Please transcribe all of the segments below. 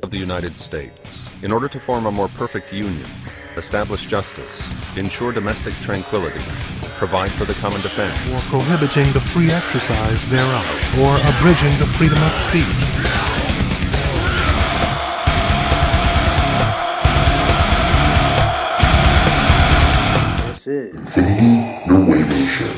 Of the United States, in order to form a more perfect union, establish justice, ensure domestic tranquility, provide for the common defense, or prohibiting the free exercise thereof, or abridging the freedom of speech. This is Infinity Nueve Show.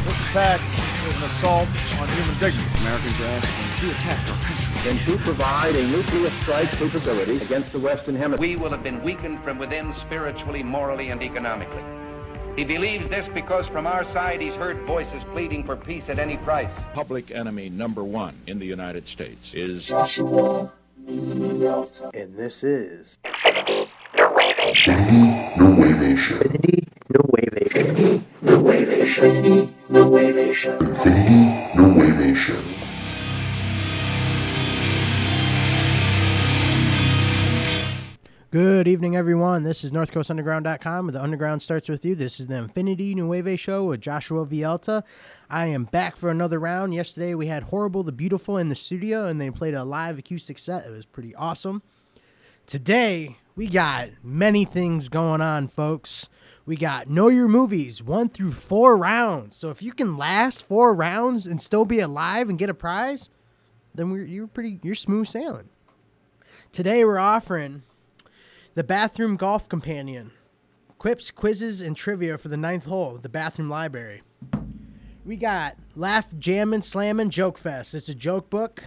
This attack is an assault on human dignity. Americans are asking who attacked our country. Then to provide a nuclear strike capability against the Western Hemisphere. We will have been weakened from within spiritually, morally, and economically. He believes this because from our side he's heard voices pleading for peace at any price. Public enemy number one in the United States is Joshua Villalta. And this is Infinity Nueve Show. Infinity Nueve Show. Infinity Nueve Show. Infinity Nueve Show. Infinity Nueve Show. Infinity Nueve Show. Good evening, everyone. This is NorthCoastUnderground.com, where the Underground starts with you. This is the Infinity Nueve Show with Joshua Villalta. I am back for another round. Yesterday, we had Horrible the Beautiful in the studio, and they played a live acoustic set. It was pretty awesome. Today, we got many things going on, folks. We got Know Your Movies, 1 through 4 rounds. So if you can last 4 rounds and still be alive and get a prize, then you're smooth sailing. Today, we're offering the Bathroom Golf Companion. Quips, quizzes, and trivia for the 9th hole, the bathroom library. We got Laugh, Jammin', Slammin', Joke Fest. It's a joke book.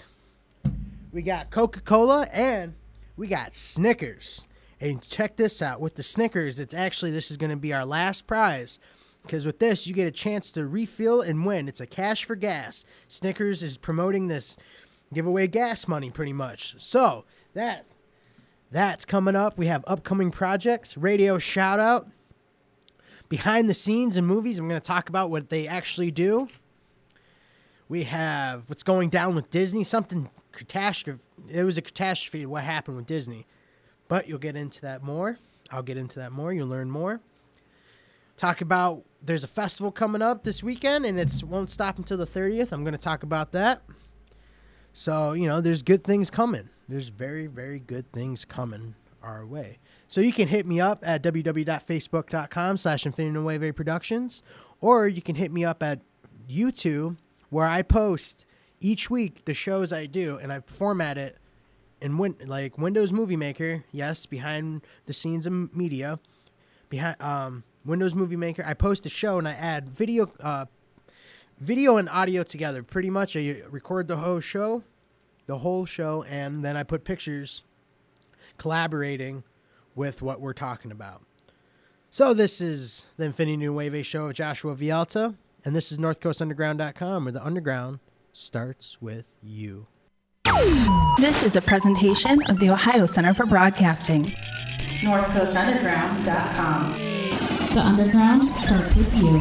We got Coca-Cola, and we got Snickers. And check this out. With the Snickers, this is going to be our last prize. Because with this, you get a chance to refill and win. It's a cash for gas. Snickers is promoting this giveaway gas money pretty much. So, that's coming up. We have upcoming projects, radio shout out, behind the scenes in movies. I'm going to talk about what they actually do. We have what's going down with Disney, something catastrophe. It was a catastrophe what happened with Disney, but you'll get into that more. I'll get into that more. You'll learn more. Talk about there's a festival coming up this weekend, and it won't stop until the 30th. I'm going to talk about that. So, there's good things coming. There's very, very good things coming our way. So you can hit me up at www.facebook.com/Infinity Productions, or you can hit me up at YouTube, where I post each week the shows I do, and I format it in Windows Movie Maker. Yes, behind the scenes of media. Behind Windows Movie Maker, I post a show and I add video and audio together. Pretty much, I record the whole show, and then I put pictures collaborating with what we're talking about. So this is the Infinity Nueve Show with Joshua Villalta, and this is NorthCoastUnderground.com, where the Underground starts with you. This is a presentation of the Ohio Center for Broadcasting. NorthCoastUnderground.com. The Underground starts with you.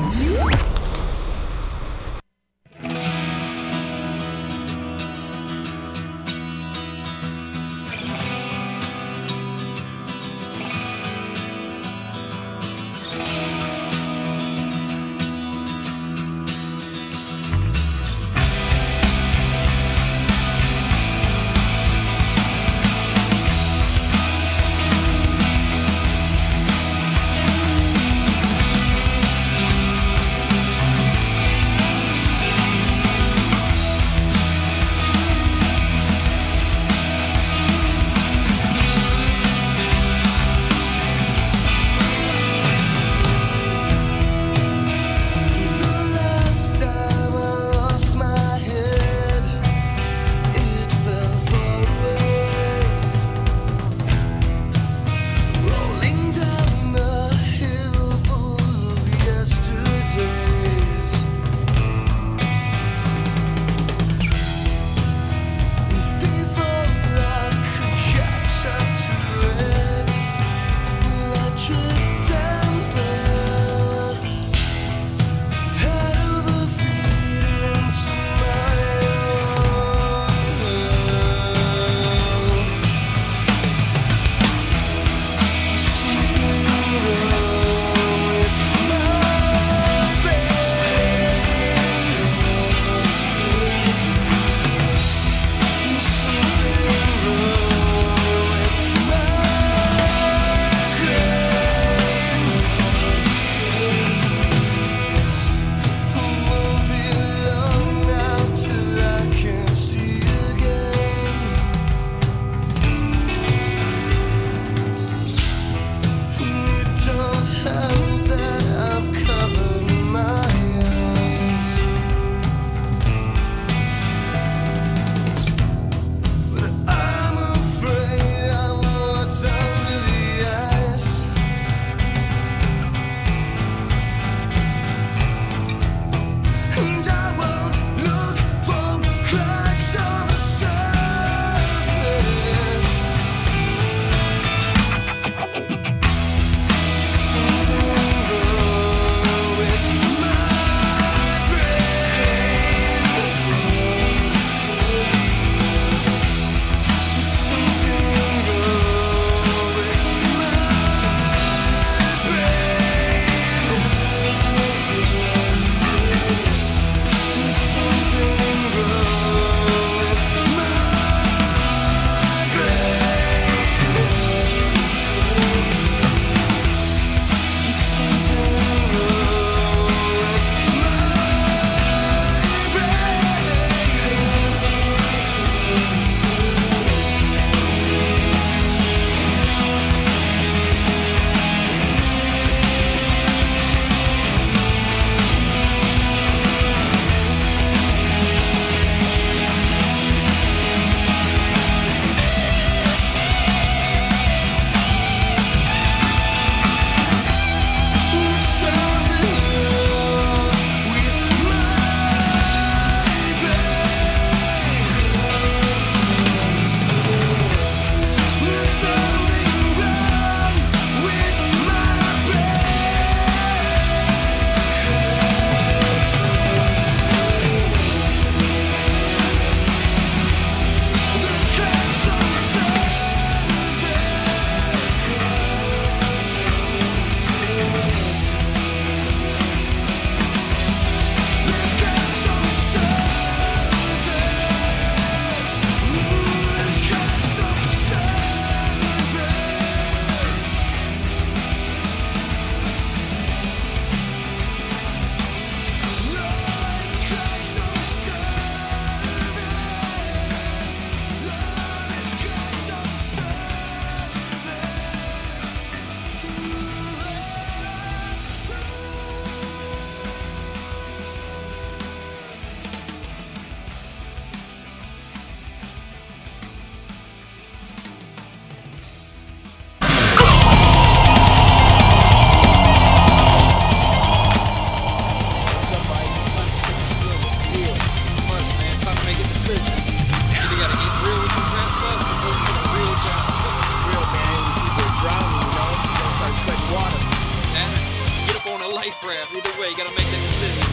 life rap. Either way, you gotta make that decision.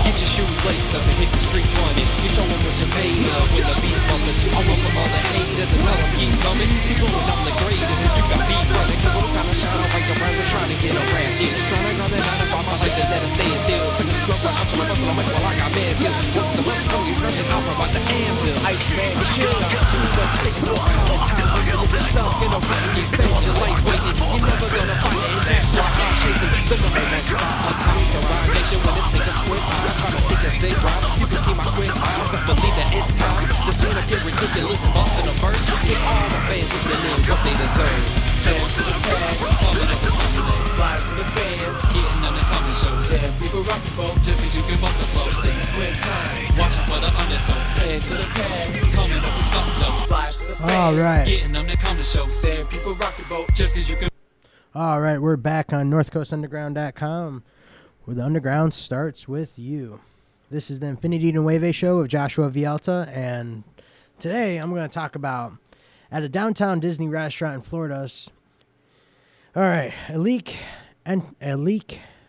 Get your shoes laced up and hit the streets running. You show them what you're made of when the beat's bumping. I welcome all the haters and tell them keep coming. See, pulling I'm the greatest if you got beef running. Cause when I'm trying to shine, I'm right around and trying to get around. Yeah, trying to grab that 9 to 5, my life is at a standstill. Second smoke like I'm trying to bustle, I'm like, well, I got mad skills. Once a month, when you crush it, I'll provide the anvil. Ice man, chill. Too much sick, no kind of time. Listen, if you're stuck in a rut and you spend your life waiting, you're never gonna find it. And that's why I'm chasing the number one spot on top of the rhyme nation. When it's sick of sweat, I'm trying to think and say rhyme. You can see my quick eye, best believe that it's time to stand up, get ridiculous, and bust in a verse. Get all the fans listening what they deserve. Head to the pad, pumping up the Sunday. Fly to the fans, getting them to come to shows. Yeah, people rock the boat just cause you can bust the flow. Stay swim time, watching for the undertow. Head to the pad, coming up with something dope. Fly to the fans, all right. Getting them to come to shows. Yeah, people rock the boat just cause you can. All right, we're back on NorthCoastUnderground.com, where the underground starts with you. This is the Infinity Nueve show of Joshua Villalta, and today I'm going to talk about at a downtown Disney restaurant in Florida. All right, a leak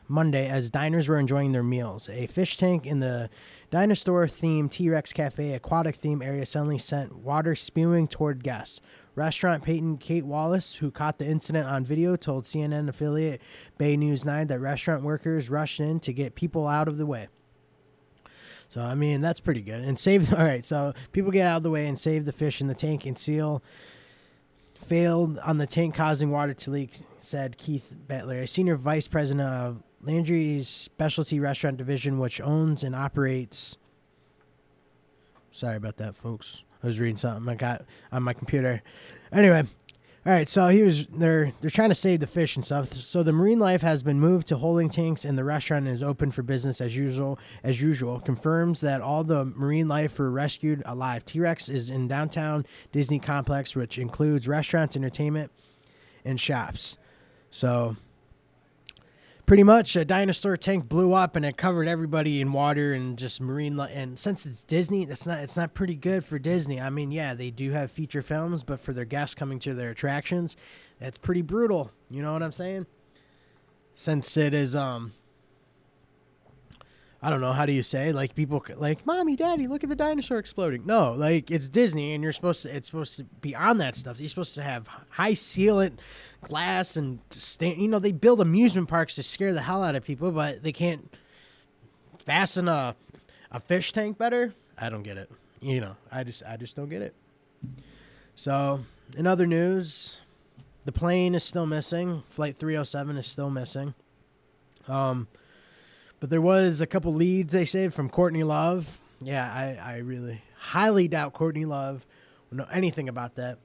Monday as diners were enjoying their meals. A fish tank in the dinosaur-themed T-Rex Cafe aquatic-themed area suddenly sent water spewing toward guests. Restaurant patron Kate Wallace, who caught the incident on video, told CNN affiliate Bay News 9 that restaurant workers rushed in to get people out of the way. So, I mean, that's pretty good. And all right, so people get out of the way and save the fish in the tank, and seal failed on the tank, causing water to leak, said Keith Bettler, a senior vice president of Landry's Specialty Restaurant Division, which owns and operates. Sorry about that, folks. I was reading something I got on my computer. Anyway, all right, so they're trying to save the fish and stuff. So the marine life has been moved to holding tanks, and the restaurant is open for business as usual. Confirms that all the marine life were rescued alive. T-Rex is in downtown Disney complex, which includes restaurants, entertainment, and shops. So pretty much a dinosaur tank blew up and it covered everybody in water and just marine life. And since it's Disney, it's not pretty good for Disney. I mean, yeah, they do have feature films, but for their guests coming to their attractions, that's pretty brutal. You know what I'm saying? Since it is, I don't know, how do you say? Like, people like, Mommy, Daddy, look at the dinosaur exploding. No, like, it's Disney, and it's supposed to be on that stuff. You're supposed to have high sealant glass and they build amusement parks to scare the hell out of people, but they can't fasten a fish tank better. I don't get it. I just don't get it. So, in other news, the plane is still missing. Flight 307 is still missing. But there was a couple leads they said from Courtney Love. Yeah, I really highly doubt Courtney Love will know anything about that.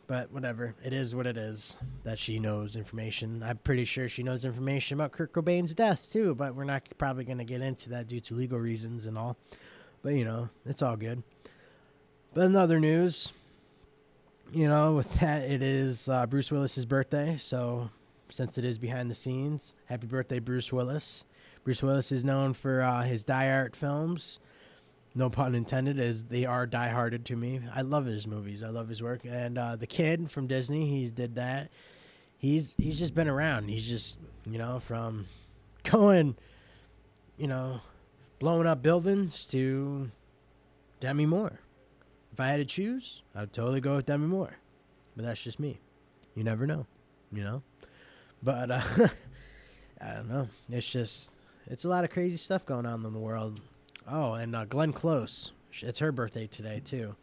But whatever. It is what it is that she knows information. I'm pretty sure she knows information about Kurt Cobain's death, too. But we're not probably going to get into that due to legal reasons and all. But, it's all good. But in other news, with that, it is Bruce Willis's birthday. So, since it is behind the scenes, happy birthday, Bruce Willis. Bruce Willis is known for his Die Hard films. No pun intended, as they are die-hearted to me. I love his movies. I love his work. And the kid from Disney, he did that. He's just been around. He's just, from going, blowing up buildings to Demi Moore. If I had to choose, I would totally go with Demi Moore. But that's just me. You never know, But I don't know. It's a lot of crazy stuff going on in the world. Oh, and Glenn Close. It's her birthday today, too.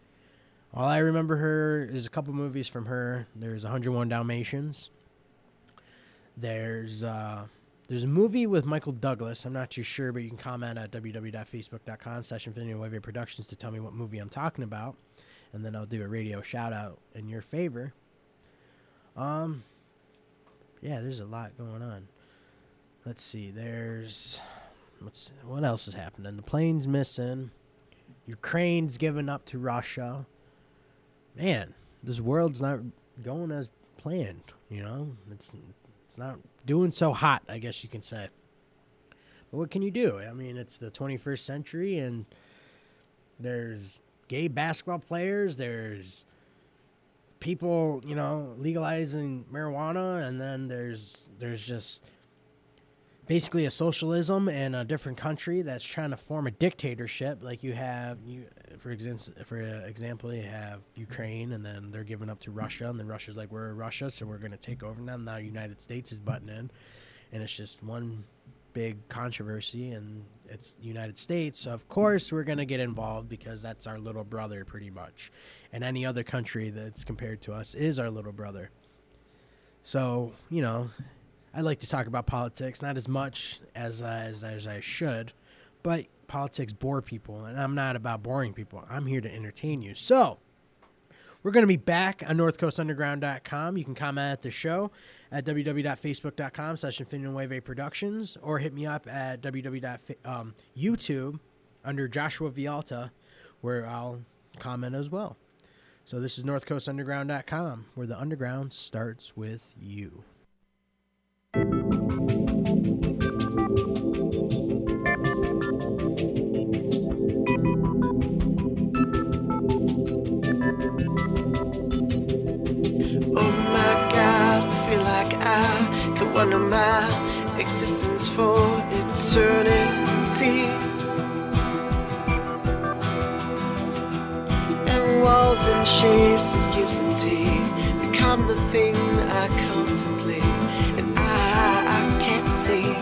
All I remember her is a couple movies from her. There's 101 Dalmatians. There's a movie with Michael Douglas. I'm not too sure, but you can comment at www.facebook.com/Infinity Productions to tell me what movie I'm talking about. And then I'll do a radio shout-out in your favor. Yeah, there's a lot going on. Let's see. What else is happening? The plane's missing. Ukraine's given up to Russia. Man, this world's not going as planned. You know, it's not doing so hot, I guess you can say. But what can you do? I mean, it's the 21st century, and there's gay basketball players. There's people, you know, legalizing marijuana, and then there's just basically a socialism in a different country that's trying to form a dictatorship. Like for example, you have Ukraine, and then they're giving up to Russia, and then Russia's like, we're Russia, so we're going to take over them. Now the United States is butting in, and it's just one big controversy, and it's United States, so of course we're going to get involved because that's our little brother pretty much, and any other country that's compared to us is our little brother. So, you know, I like to talk about politics, not as much as I should, but politics bore people, and I'm not about boring people. I'm here to entertain you. So we're going to be back on NorthCoastUnderground.com. You can comment at the show at www.facebook.com/Infinity Productions, or hit me up at YouTube under Joshua Villalta, where I'll comment as well. So this is NorthCoastUnderground.com, where the underground starts with you. Wonder my existence for eternity, and walls and shapes and gifts and tea become the thing I contemplate, and I can't see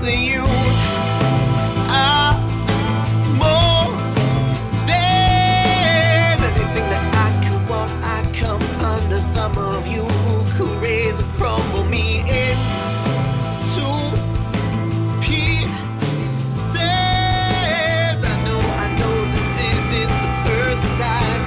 that you are more than anything that I could want. I come under some of you who raise and crumble me into pieces. I know this isn't the first time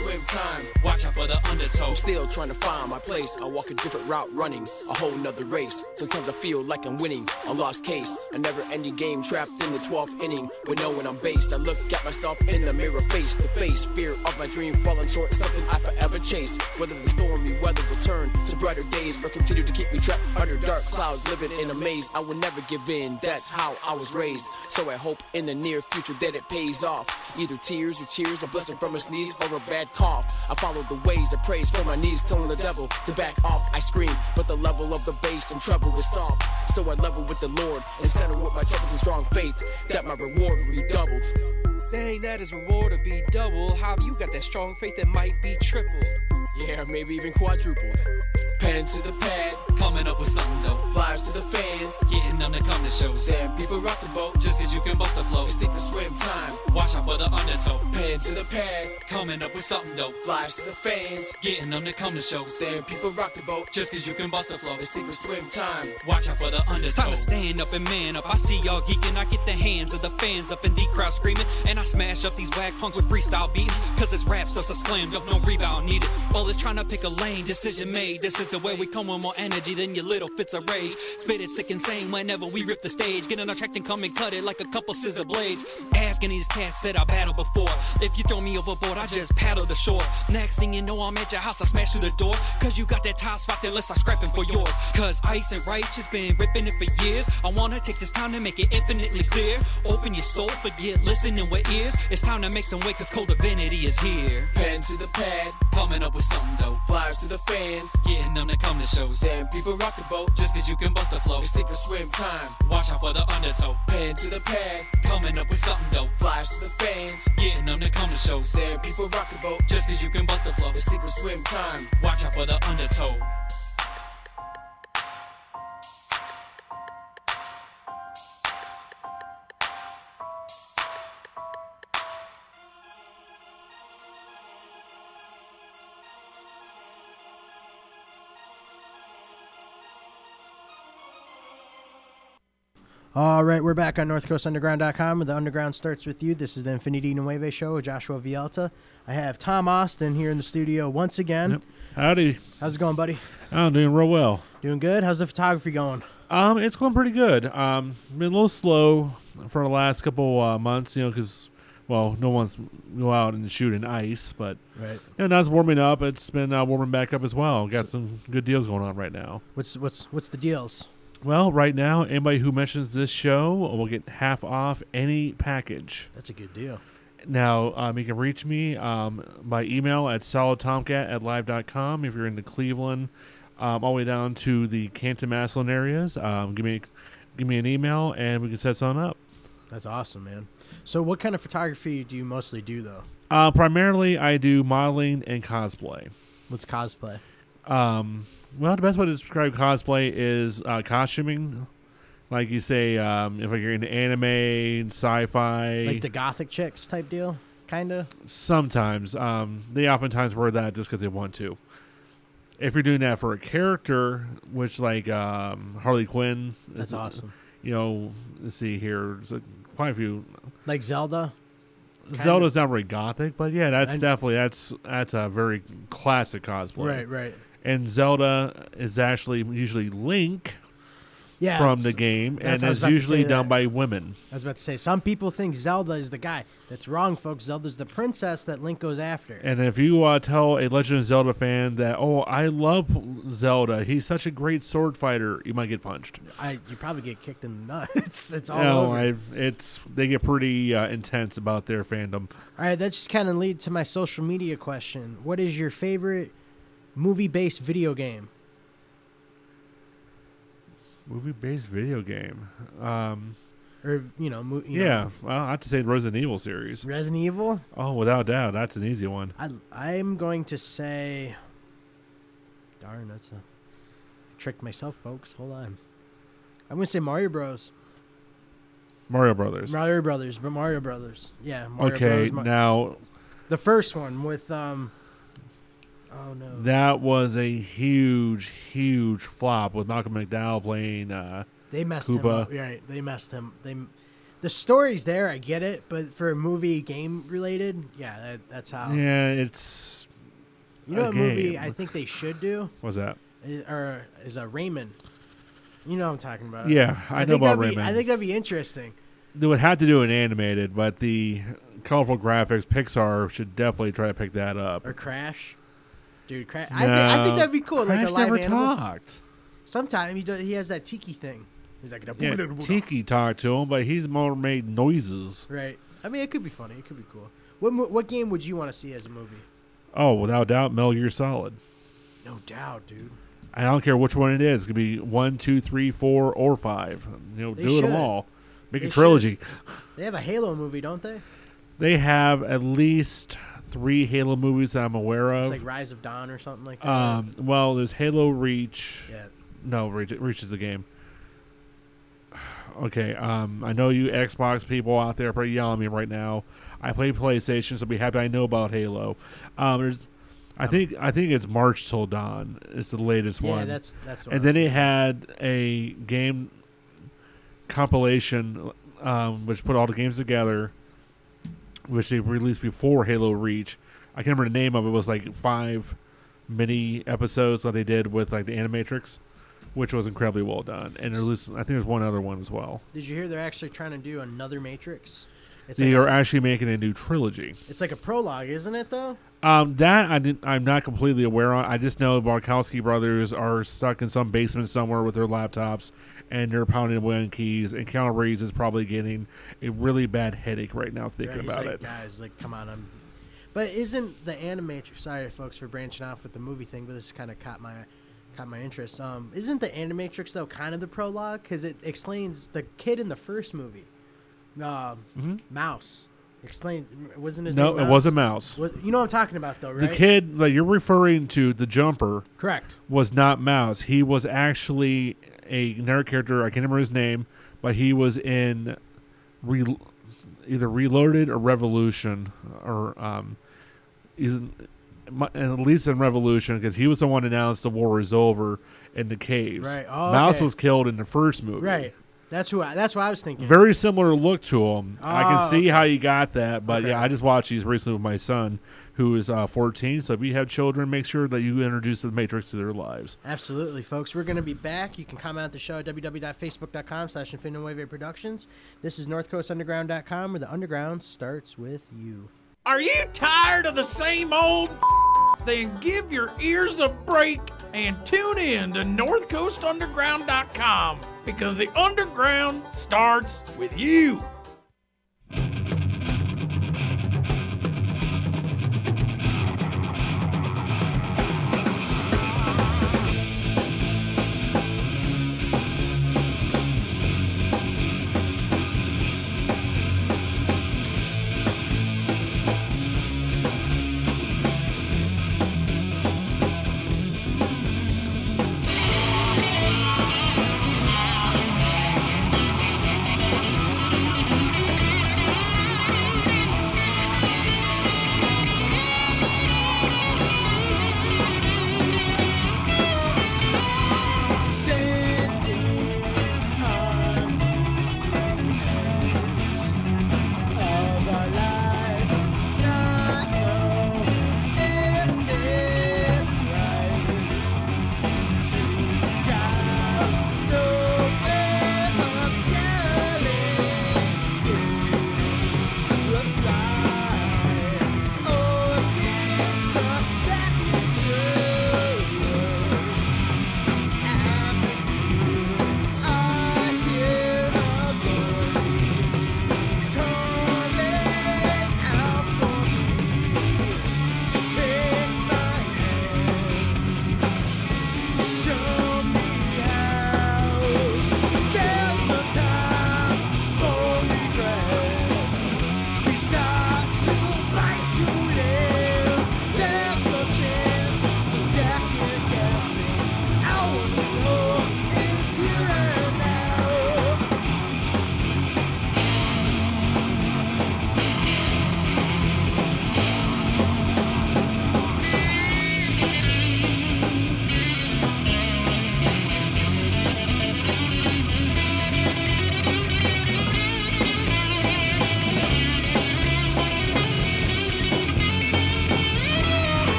swim time. Watch out for the undertow. I'm still trying to find my place. I walk a different route, running a whole nother race. Sometimes I feel like I'm winning a lost case, a never-ending game trapped in the 12th inning. With no one I'm based, I look at myself in the mirror, face to face. Fear of my dream falling short, something I forever chased. Whether the stormy weather will turn to brighter days or continue to keep me trapped under dark clouds, living in a maze. I will never give in, that's how I was raised. So I hope in the near future that it pays off. Either tears or cheers, a blessing from a sneeze or a bad cough. I follow the ways of praise from my knees, telling the devil to back off. I scream, but the level of the bass and treble is soft. So I level with the Lord and settle with my troubles and strong faith that my reward will be doubled. Dang, that is reward to be double. How have you got that strong faith that might be tripled? Yeah, maybe even quadrupled. Pen to the pad, coming up with something dope. Flyers to the fans, getting them to come to shows. Damn, people rock the boat, just cause you can bust the flow. It's sink or swim time. Watch out for the undertow. Pen to the pad, coming up with something dope. Flyers to the fans, getting them to come to shows. Damn, people rock the boat, just cause you can bust the flow. It's sink or swim time. Watch out for the undertow. It's time to stand up and man up. I see y'all geeking, I get the hands of the fans up in the crowd screaming, and I smash up these whack punks with freestyle beats. Cause this rap stuff's a slam dunk, no rebound needed. All this trying to pick a lane, decision made. This is the way we come with more energy than your little fits of rage. Spit it sick and sane whenever we rip the stage. Get on a track and come and cut it like a couple scissor blades. Asking these cats that I battled before. If you throw me overboard, I just paddle the shore. Next thing you know, I'm at your house, I smash through the door. Cause you got that top spot, then let's start scrapping for yours. Cause Ice and Righteous been ripping it for years. I wanna take this time to make it infinitely clear. Open your soul, forget listening with ears. It's time to make some way, cause Cold Divinity is here. Pen to the pad, coming up with something dope. Flyers to the fans, getting them to come to shows. Damn, people rock the boat, just cause you can bust the flow. It's sink or swim time. Watch out for the undertow. Pen to the pad, coming up with something dope. Flyers to the fans, getting them to come to shows. Damn, people rock the boat, just cause you can bust the flow. It's sink or swim time. Watch out for the undertow. All right, we're back on NorthCoastUnderground.com, where the Underground starts with you. This is the Infinity Nueve show with Joshua Villalta. I have Tom Austin here in the studio once again. Yep. Howdy. How's it going, buddy? I'm doing real well. Doing good? How's the photography going? It's going pretty good. Been a little slow for the last couple months, because, well, no one's go out and shoot in ice, but right. Now it's warming up. It's been warming back up as well. Got some good deals going on right now. What's the deals? Well, right now, anybody who mentions this show will get half off any package. That's a good deal. Now, you can reach me by email at solidtomcat@live.com if you're into Cleveland, all the way down to the Canton-Massillon areas. Give me an email, and we can set something up. That's awesome, man. So what kind of photography do you mostly do, though? Primarily, I do modeling and cosplay. What's cosplay? Well, the best way to describe cosplay is costuming. Like you say, if you're into anime, sci-fi. Like the gothic chicks type deal, kind of? Sometimes. They oftentimes wear that just because they want to. If you're doing that for a character, which like Harley Quinn. That's awesome. Let's see here. There's quite a few. Like Zelda? Zelda's not very gothic, but yeah, that's a very classic cosplay. Right. And Zelda is actually usually Link from the game, and it's usually done by women. I was about to say, some people think Zelda is the guy. That's wrong, folks. Zelda's the princess that Link goes after. And if you tell a Legend of Zelda fan that, I love Zelda, he's such a great sword fighter, you might get punched. You probably get kicked in the nuts. It's all over. They get pretty intense about their fandom. All right, that just kind of leads to my social media question. What is your favorite movie-based video game? Movie-based video game. Yeah, well, I have to say the Resident Evil series. Resident Evil? Oh, without doubt, that's an easy one. I'm going to say, darn, I tricked myself, folks. Hold on. I'm going to say Mario Bros. Mario Brothers. Yeah, Mario Bros. Now the first one with oh no. That was a huge flop with Malcolm McDowell playing they messed Koopa. him up. Right, they messed him. The story's there, I get it, but for a movie game related, yeah, that's how. Yeah, it's. You know what movie I think they should do? What's that? Is a Raymond. You know what I'm talking about. Yeah, I know about Raymond. I think that'd be interesting. They would have to do an animated, but the colorful graphics, Pixar should definitely try to pick that up. Or Crash. Dude, Crash. No, I think that'd be cool. Crash like a live never animal. talked. Sometime he has that tiki thing. He's like, Tiki talked to him, but he's more made noises. Right. I mean, it could be funny. It could be cool. What game would you want to see as a movie? Oh, without doubt, Metal Gear Solid. No doubt, dude. I don't care which one it is. It could be 1, 2, 3, 4, or 5. Do them all. Make a trilogy. They have a Halo movie, don't they? They have at least 3 Halo movies that I'm aware of. It's like Rise of Dawn or something like that. Well, there's Halo Reach. Yeah. No, Reach is the game. Okay, I know you Xbox people out there are probably yelling at me right now. I play PlayStation, so be happy I know about Halo. I think it's March Till Dawn. It's the latest one. Yeah, that's. And then it had a game compilation, which put all the games together, which they released before Halo Reach. I can't remember the name of it. It was like 5 mini episodes that they did with like the Animatrix, which was incredibly well done. And I think there's one other one as well. Did you hear they're actually trying to do another Matrix? They are actually making a new trilogy. It's like a prologue, isn't it, though? That I'm not completely aware of. I just know the Wachowski brothers are stuck in some basement somewhere with their laptops, and they're pounding away on keys, and Keanu Reeves is probably getting a really bad headache right now thinking about it. Guys, like, come on. But isn't the Animatrix... Sorry, folks, for branching off with the movie thing, but this kind of caught my interest. Isn't the Animatrix, though, kind of the prologue? Because it explains the kid in the first movie. Mouse. Explain. Wasn't his name Mouse? No, it wasn't Mouse. You know what I'm talking about, though, right? The kid that you're referring to, the jumper, correct, was not Mouse. He was actually another character. I can't remember his name, but he was in either Reloaded or Revolution, or he's at least in Revolution, because he was the one who announced the war is over in the caves. Right. Oh, Mouse was killed in the first movie. Right. That's what I was thinking. Very similar look to him. I can see how you got that, but yeah, I just watched these recently with my son, who is 14. So if you have children, make sure that you introduce the Matrix to their lives. Absolutely, folks. We're going to be back. You can comment on the show at www.facebook.com/Infinity Productions. This is NorthCoastUnderground.com, where the underground starts with you. Are you tired of the same old? Then give your ears a break and tune in to NorthCoastUnderground.com, because the underground starts with you.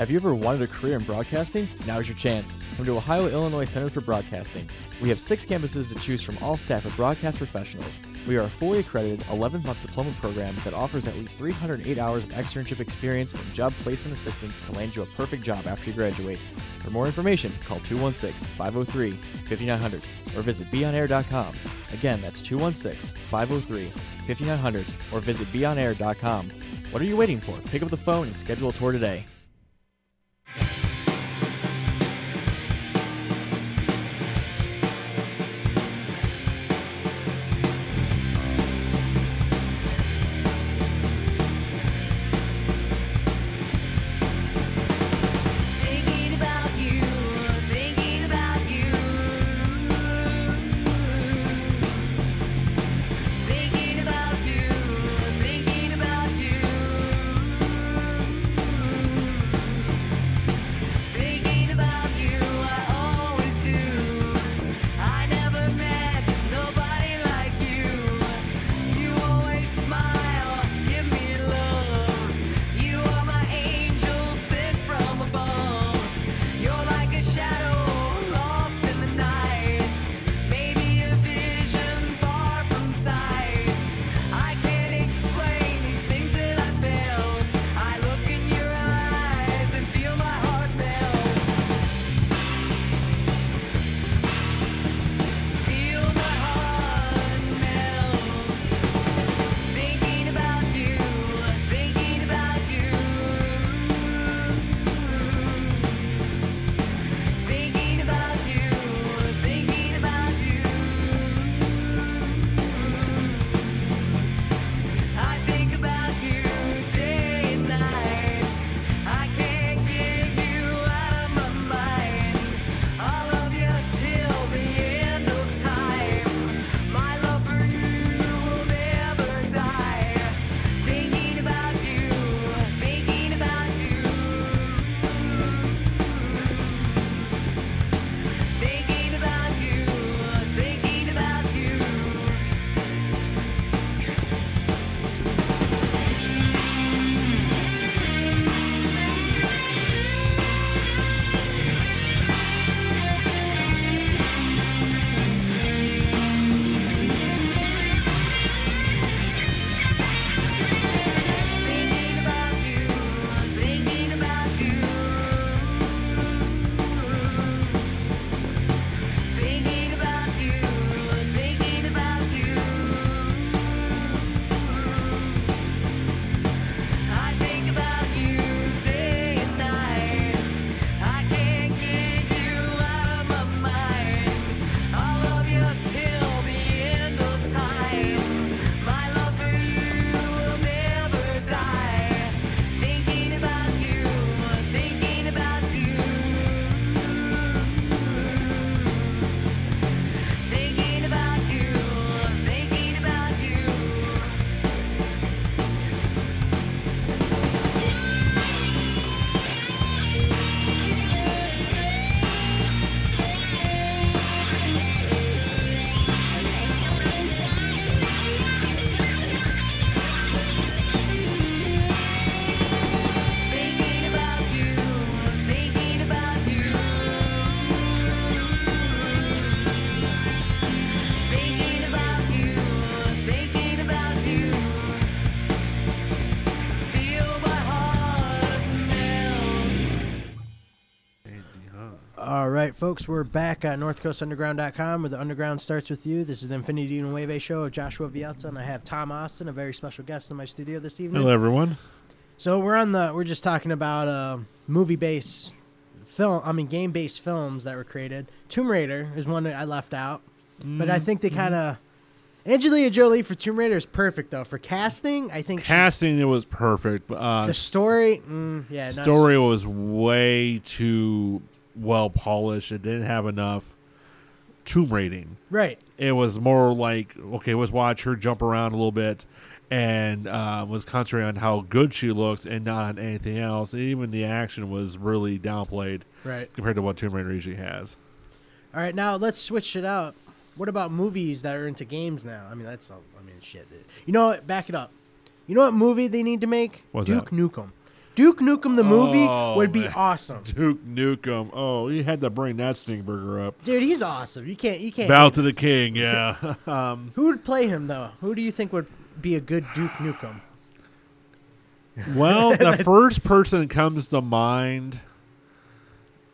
Have you ever wanted a career in broadcasting? Now's your chance. Come to Ohio, Illinois Center for Broadcasting. We have 6 campuses to choose from, all staffed with broadcast professionals. We are a fully accredited 11-month diploma program that offers at least 308 hours of externship experience and job placement assistance to land you a perfect job after you graduate. For more information, call 216-503-5900 or visit beonair.com. Again, that's 216-503-5900 or visit beonair.com. What are you waiting for? Pick up the phone and schedule a tour today. folks, we're back at NorthCoastUnderground.com, where the Underground starts with you. This is the Infinity Nueve show of Joshua Villalta, and I have Tom Austin, a very special guest in my studio this evening. Hello, everyone. So we're just talking about movie-based game-based films that were created. Tomb Raider is one that I left out, but I think they kind of. Angelina Jolie for Tomb Raider is perfect, though. For casting, I think it was perfect. The story, story was way too well polished. It didn't have enough tomb raiding. Right. It was more like, okay, let's watch her jump around a little bit, and was concentrating on how good she looks and not on anything else. Even the action was really downplayed, right, compared to what Tomb Raider usually has. All right, now let's switch it up. What about movies that are into games now? I mean, shit. You know what? Back it up. You know what movie they need to make? What's Duke that? Nukem. Duke Nukem the movie would be man. awesome. Duke Nukem. Oh, you had to bring that Stingburger up. Dude, he's awesome. You can't. Bow to the king, yeah. Who would play him, though? Who do you think would be a good Duke Nukem? Well, the first person that comes to mind,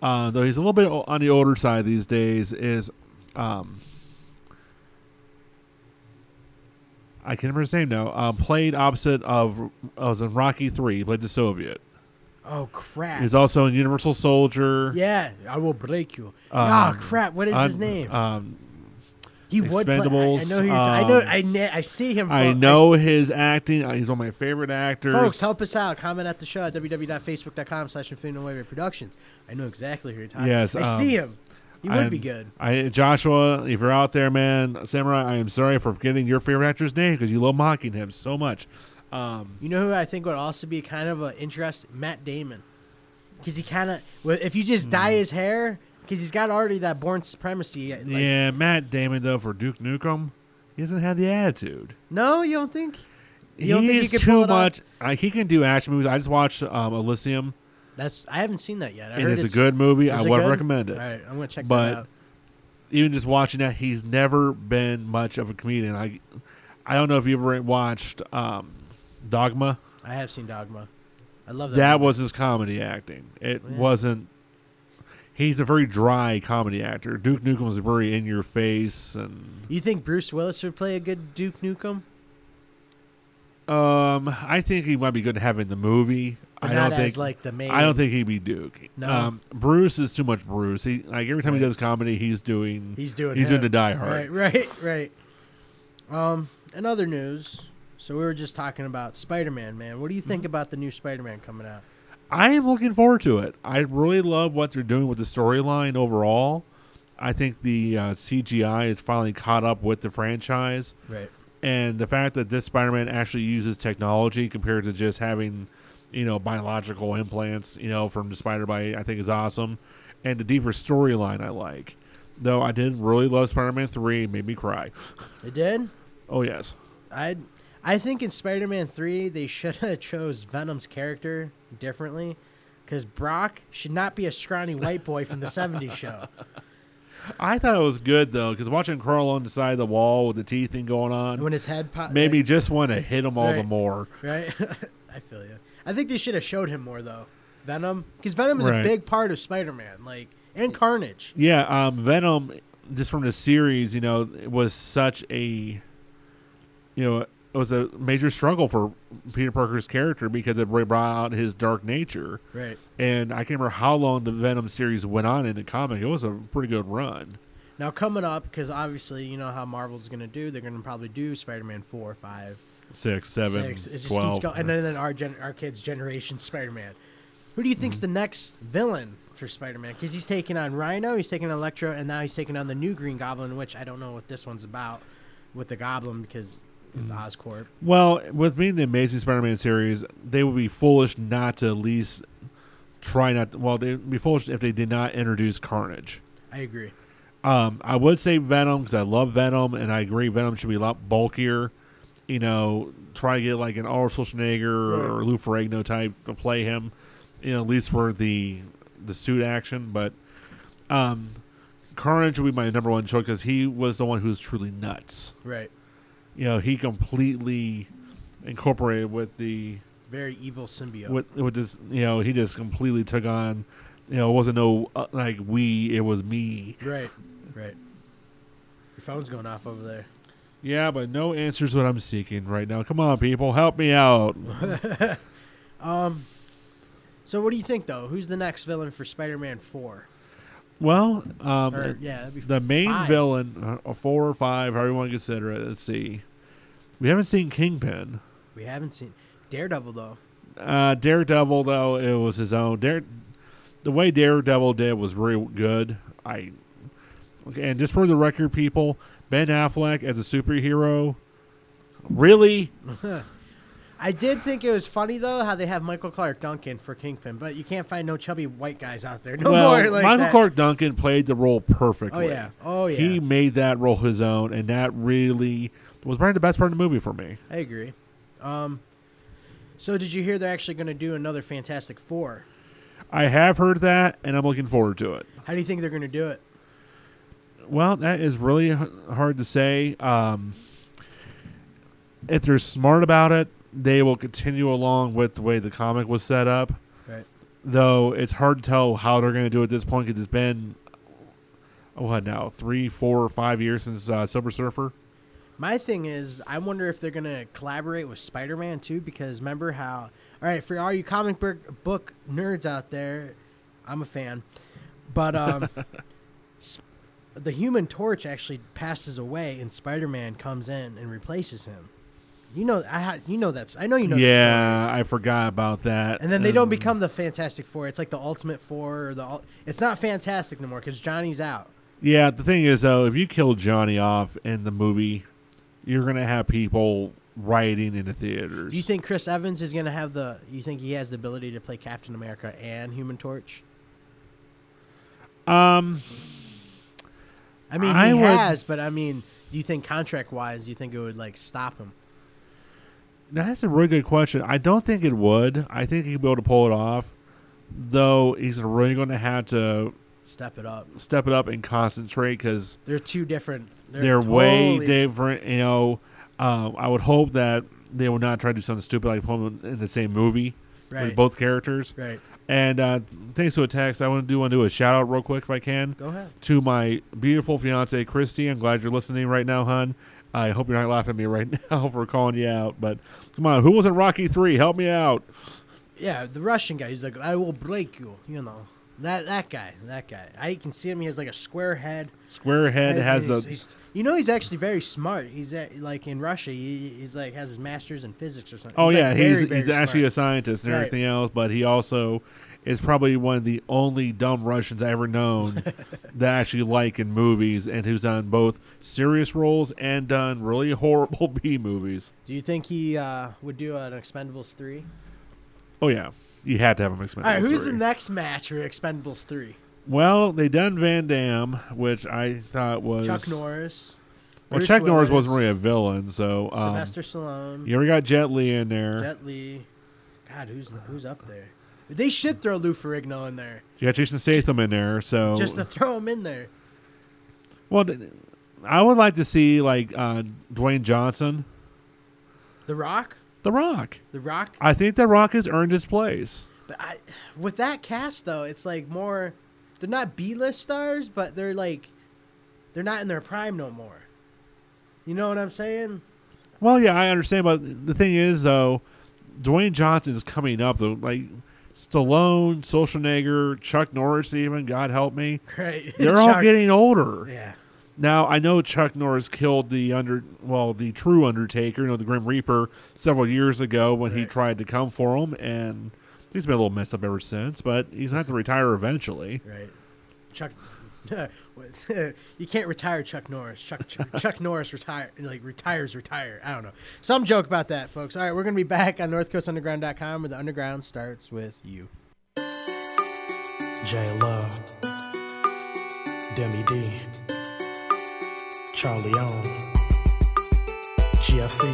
though he's a little bit on the older side these days, is I can't remember his name now. Played opposite of was in Rocky 3. He played the Soviet. Oh crap! He's also in Universal Soldier. Yeah, I will break you. Crap! What is his name? He would play. I know who you're I see him. I know his acting. He's one of my favorite actors. Folks, help us out. Comment at the show at www.facebook.com/Infinity Productions. I know exactly who you're talking about. Yes, I see him. He would be good. Joshua, if you're out there, man, Samurai, I am sorry for forgetting your favorite actor's name because you love mocking him so much. You know who I think would also be kind of an interest? Matt Damon. Because he kind of, if you just dye his hair, because he's got already that Born Supremacy. Yeah, Matt Damon, though, for Duke Nukem, he doesn't have the attitude. No, you don't think? You don't think he could too much. He can do action movies. I just watched Elysium. I haven't seen that yet. I and heard it's a good movie. I would recommend it. All right, I'm going to check that out. Even just watching that, he's never been much of a comedian. I don't know if you ever watched Dogma. I have seen Dogma. I love that. That movie. was his comedy acting. It wasn't. He's a very dry comedy actor. Duke Nukem was very in your face. And you think Bruce Willis would play a good Duke Nukem? I think he might be good to have in the movie. But I not don't think as like the main. I don't think he'd be Duke. No, Bruce is too much Bruce. He every time he does comedy, he's doing the Die Hard. Right. In other news, so we were just talking about Spider-Man. Man, what do you think about the new Spider-Man coming out? I am looking forward to it. I really love what they're doing with the storyline overall. I think the CGI is finally caught up with the franchise. Right. And the fact that this Spider-Man actually uses technology compared to just having, biological implants, from the Spider-Bite, I think is awesome. And the deeper storyline I like. Though I did really love Spider-Man 3. It made me cry. It did? Oh, yes. I think in Spider-Man 3, they should have chose Venom's character differently. Because Brock should not be a scrawny white boy from the 70s show. I thought it was good, though, because watching Carl on the side of the wall with the teeth thing going on. When his head popped. Made me just want to hit him all the more. Right? I feel you. I think they should have showed him more, though. Venom. Because Venom is a big part of Spider-Man. And Carnage. Yeah, Venom, just from the series, it was such a, it was a major struggle for Peter Parker's character because it brought out his dark nature. Right. And I can't remember how long the Venom series went on in the comic. It was a pretty good run. Now, coming up, because obviously you know how Marvel's going to do, they're going to probably do Spider-Man 4, 5, 6, 7, 6. It just 12. keeps going. And then our kids' generation Spider-Man. Who do you think's the next villain for Spider-Man? Because he's taking on Rhino, he's taking on Electro, and now he's taking on the new Green Goblin, which I don't know what this one's about with the Goblin because it's Oscorp. Well, with being the Amazing Spider-Man series, they would be foolish not to at least try not. Well, they'd be foolish if they did not introduce Carnage. I agree. I would say Venom because I love Venom, and I agree Venom should be a lot bulkier. Try to get like an Arnold Schwarzenegger or Lou Ferrigno type to play him. At least for the suit action, but Carnage would be my number one choice because he was the one who was truly nuts. Right. He completely incorporated with the very evil symbiote. With this, he just completely took on It wasn't no like we. It was me. Right. Your phone's going off over there. Yeah, but no answers what I'm seeking right now. Come on, people, help me out. So what do you think, though? Who's the next villain for Spider-Man 4? Well, that'd be the main 5. villain, 4 or 5, however you want to consider it. Let's see. We haven't seen Kingpin. We haven't seen Daredevil, though. Daredevil, though, it was his own. The way Daredevil did was really good. And just for the record, people, Ben Affleck as a superhero, really? I did think it was funny, though, how they have Michael Clark Duncan for Kingpin, but you can't find no chubby white guys out there no more like Michael that. Clark Duncan played the role perfectly. Oh, yeah. He made that role his own, and that really was probably the best part of the movie for me. I agree. So did you hear they're actually going to do another Fantastic Four? I have heard that, and I'm looking forward to it. How do you think they're going to do it? Well, that is really hard to say. If they're smart about it, they will continue along with the way the comic was set up. Right. Though it's hard to tell how they're going to do it at this point because it's been, 3, 4, 5 years since Silver Surfer. My thing is, I wonder if they're going to collaborate with Spider-Man, too, because remember how... All right, for all you comic book nerds out there, I'm a fan. But the Human Torch actually passes away, and Spider-Man comes in and replaces him. I know that's... I know you know that story. I forgot about that. And then they don't become the Fantastic Four. It's like the Ultimate Four. It's not Fantastic no more because Johnny's out. Yeah, the thing is, though, if you kill Johnny off in the movie... You're going to have people rioting in the theaters. Do you think Chris Evans is going to have you think he has the ability to play Captain America and Human Torch? I mean, he has, but I mean, do you think contract-wise, do you think it would, stop him? That's a really good question. I don't think it would. I think he'd be able to pull it off, though he's really going to have to... Step it up and concentrate because they're two different. They're totally way different. I would hope that they will not try to do something stupid like put them in the same movie with both characters. Right. And thanks to a text, I want to do a shout out real quick if I can. Go ahead. To my beautiful fiance Christy. I'm glad you're listening right now, hon. I hope you're not laughing at me right now for calling you out. But come on, who was in Rocky 3? Help me out. Yeah, the Russian guy. He's like, I will break you. That guy. I can see him. He has a square head. He's he's actually very smart. He's in Russia. He's has his master's in physics or something. Oh, he's he's actually a scientist and everything else, but he also is probably one of the only dumb Russians I've ever known that I actually like in movies and who's done both serious roles and done really horrible B movies. Do you think he would do an Expendables 3? Oh, yeah. You had to have him Expendables 3. All right, who's the next match for Expendables 3? Well, they done Van Damme, which I thought was... Chuck Norris. Well, Chuck Norris wasn't really a villain, so... Sylvester Stallone. You already got Jet Li in there. Jet Li. God, who's up there? They should throw Lou Ferrigno in there. You got Jason Statham in there, so... Just to throw him in there. Well, I would like to see, Dwayne Johnson. The Rock? The Rock. The Rock? I think The Rock has earned his place. But with that cast, though, it's more... They're not B-list stars, but they're they're not in their prime no more. You know what I'm saying? Well, yeah, I understand, but the thing is, though, Dwayne Johnson is coming up, though. Stallone, Schwarzenegger, Chuck Norris even, God help me. Right. They're all getting older. Yeah. Now, I know Chuck Norris killed the true Undertaker, the Grim Reaper, several years ago when he tried to come for him, and he's been a little messed up ever since, but he's going to have to retire eventually. Right. You can't retire Chuck Norris. Chuck Norris retires. I don't know. Some joke about that, folks. All right, we're going to be back on NorthCoastUnderground.com where the Underground starts with you. J Love, Demi D, Charlie On, GFC.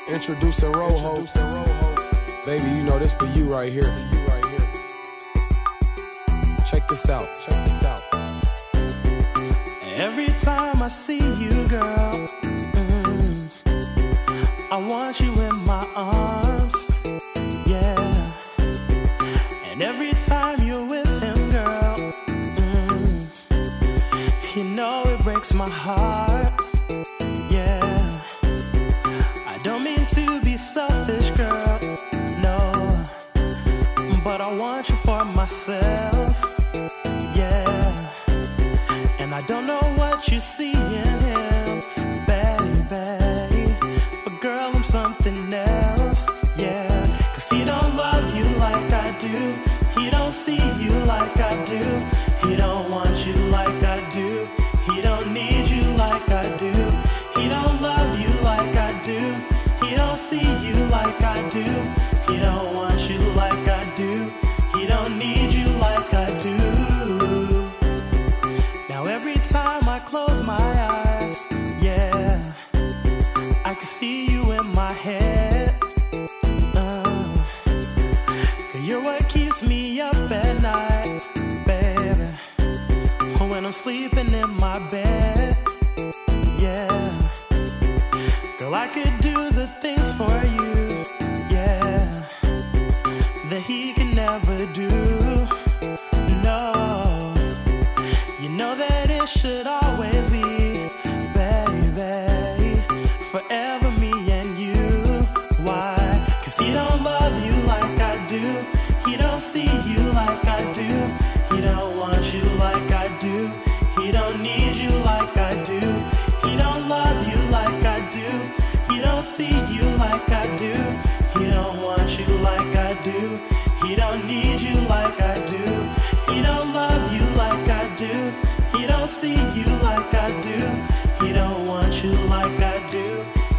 Introducing Rojo. Baby, this for you right here. Check this out. Every time I see you, girl, I want you in my arms, yeah. And every time you breaks my heart. Yeah, I don't mean to be selfish, girl, no, but I want you for myself. Yeah, and I don't know what you see in him, baby, but girl, I'm something else. Yeah, 'cause he don't love you like I do. He don't see you like I do. He don't want you like I do. He don't need you like I do. He don't love you like I do. He don't see you like I do. He don't want you like I do. He don't need you like I do. Now every time I close my eyes, yeah, I can see you in my head. 'Cause you're what keeps me up at night, baby, when I'm sleeping in my bed. Yeah, girl, I could do the things for you, yeah, that he can never do. No, you know that it should always be, baby, forever me and you. Why? 'Cause he don't love you like I do. He don't see you like I do. He don't want you like I do. He don't need you like I do. He don't love you like I do. He don't see you like I do. He don't want you like I do. He don't need you like I do. He don't love you like I do. He don't see you like I do. He don't want you like I do.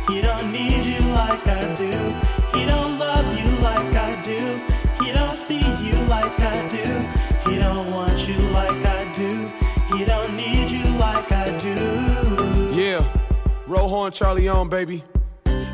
He don't need you like I do. He don't love you like I do. He don't see you like I do. He don't want you like I do. He don't need you like I do. Yeah, roll horn, Charlie on, baby.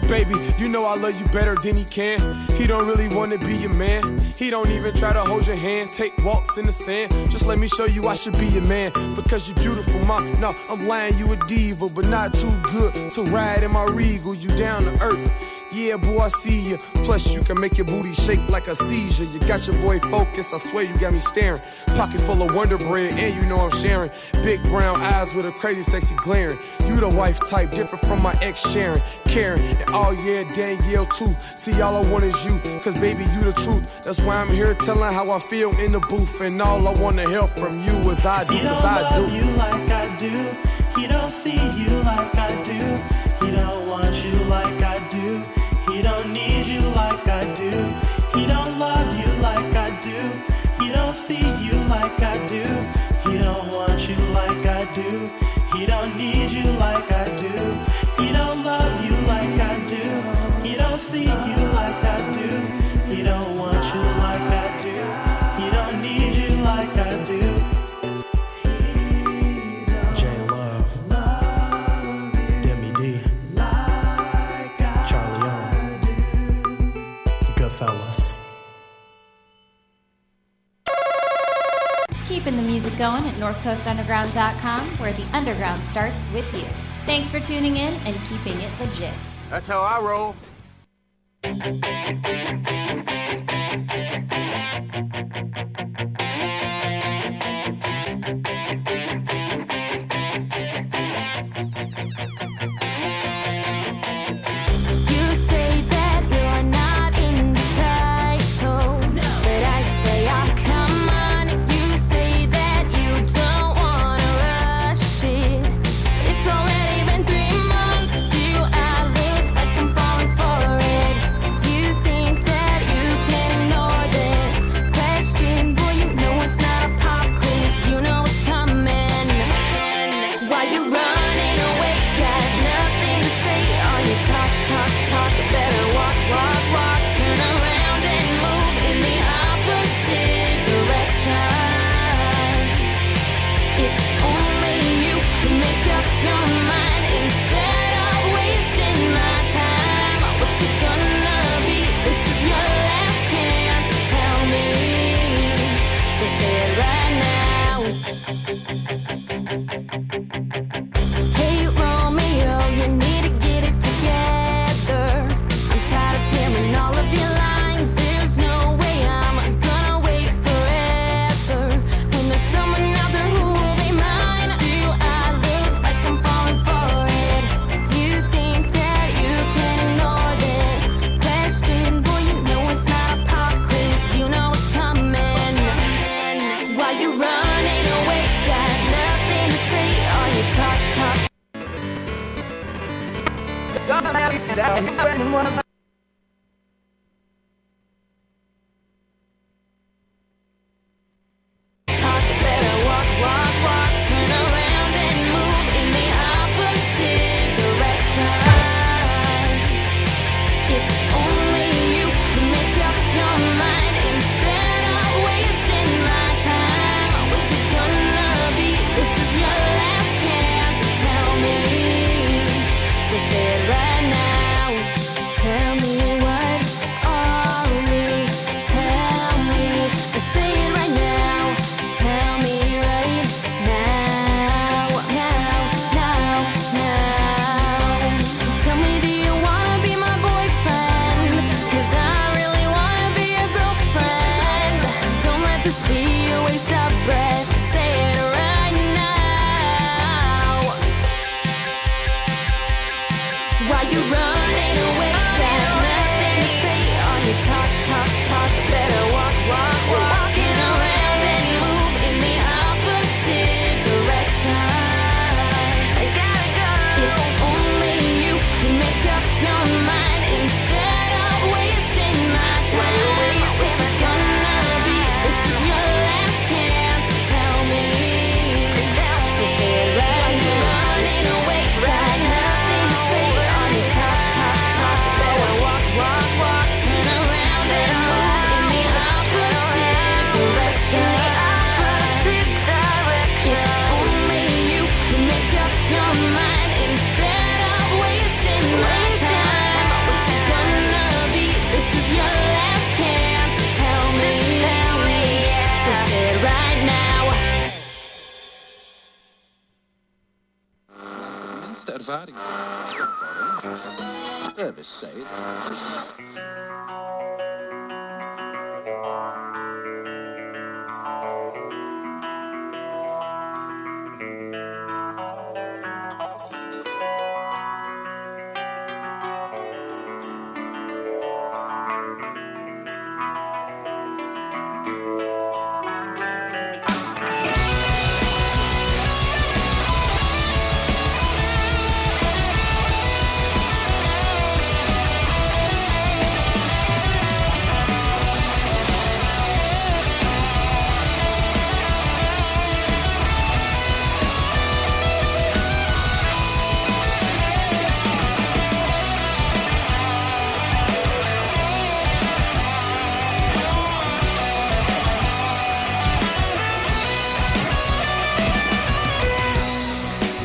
Baby, you know I love you better than he can. He don't really wanna be your man. He don't even try to hold your hand. Take walks in the sand. Just let me show you I should be your man. Because you're beautiful, ma. No, I'm lying, you a diva, but not too good to ride in my regal. You down to earth. Yeah, boy, I see you. Plus, you can make your booty shake like a seizure. You got your boy focused. I swear you got me staring. Pocket full of Wonder Bread, and you know I'm sharing. Big brown eyes with a crazy, sexy glaring. You the wife type, different from my ex Sharon. Karen, and oh yeah, Danielle too. See, all I want is you, 'cause baby, you the truth. That's why I'm here telling how I feel in the booth. And all I want to help from you is I do, 'cause I do. He don't love you like I do. He don't see you like I do. He don't want you like I do. He don't need you like I do. He don't love you like I do. He don't see you like I do. He don't want you like I do. He don't need you like I do. He don't love you like I do. He don't see you like I do. He don't want you like I do. He don't need you like I do. J Love, Demi D, Charlie O, Goodfellas. Keeping the music going at NorthCoastUnderground.com, where the underground starts with you. Thanks for tuning in and keeping it legit. That's how I roll. That lights down. Your friend was talk, better walk, walk, walk. Turn around and move in the opposite direction. If only you could make up your mind instead of wasting my time. What's it gonna be? This is your last chance to tell me. So say it right now. Tell me what are we? Tell me. Say it right now. Tell me right now. Now. Tell me, do you wanna be my boyfriend? 'Cause I really wanna be your girlfriend. Don't let this be a waste of breath. Say it right now. Why you running away? Got nothing to say. All you talk. Better walk, walk, walk. Turn around and move in the opposite direction. I gotta go. If only you could make up your mind instead of wasting my time. What's it gonna be? This is your last chance to tell me. So say it right now. Running away, got nothing to say. All you talk. Better walk, walk, walk. Turn around and move in the opposite direction. If only you could make up your mind instead of wasting my time. What's it gonna be? This is your last chance to tell me. So say it right now. Minste ervaring. Service say.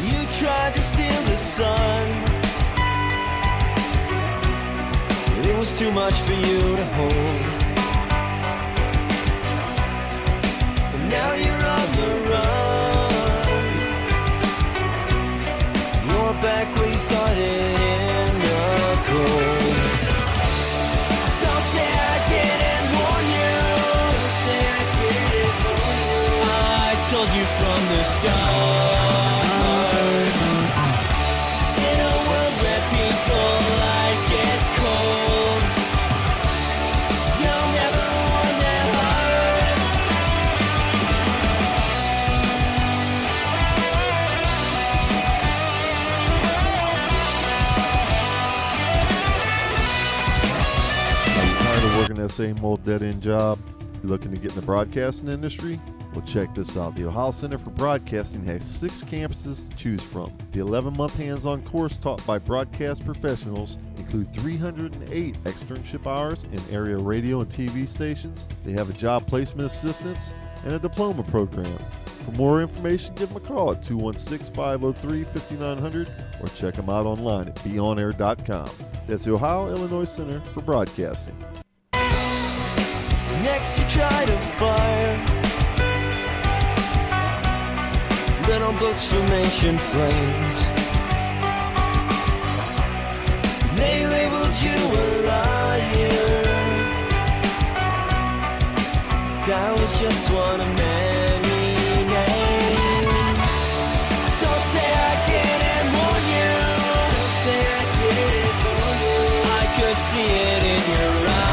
You tried to steal the sun. It was too much for you to hold. And now you're on the run. You're back where you started in the cold. Don't say I didn't warn you. Don't say I didn't warn you. I told you from the start. In a world where people like it cold, you'll never warm their hearts. Are you tired of working that same old dead-end job? You looking to get in the broadcasting industry? Well, check this out. The Ohio Center for Broadcasting has 6 campuses to choose from. The 11-month hands-on course taught by broadcast professionals include 308 externship hours in area radio and TV stations. They have a job placement assistance and a diploma program. For more information, give them a call at 216-503-5900 or check them out online at beonair.com. That's the Ohio Illinois Center for Broadcasting. Next you try to fire, lit on books from ancient flames. They labeled you a liar. That was just one of many names. Don't say I didn't warn you. Don't say I didn't warn you. I could see it in your eyes.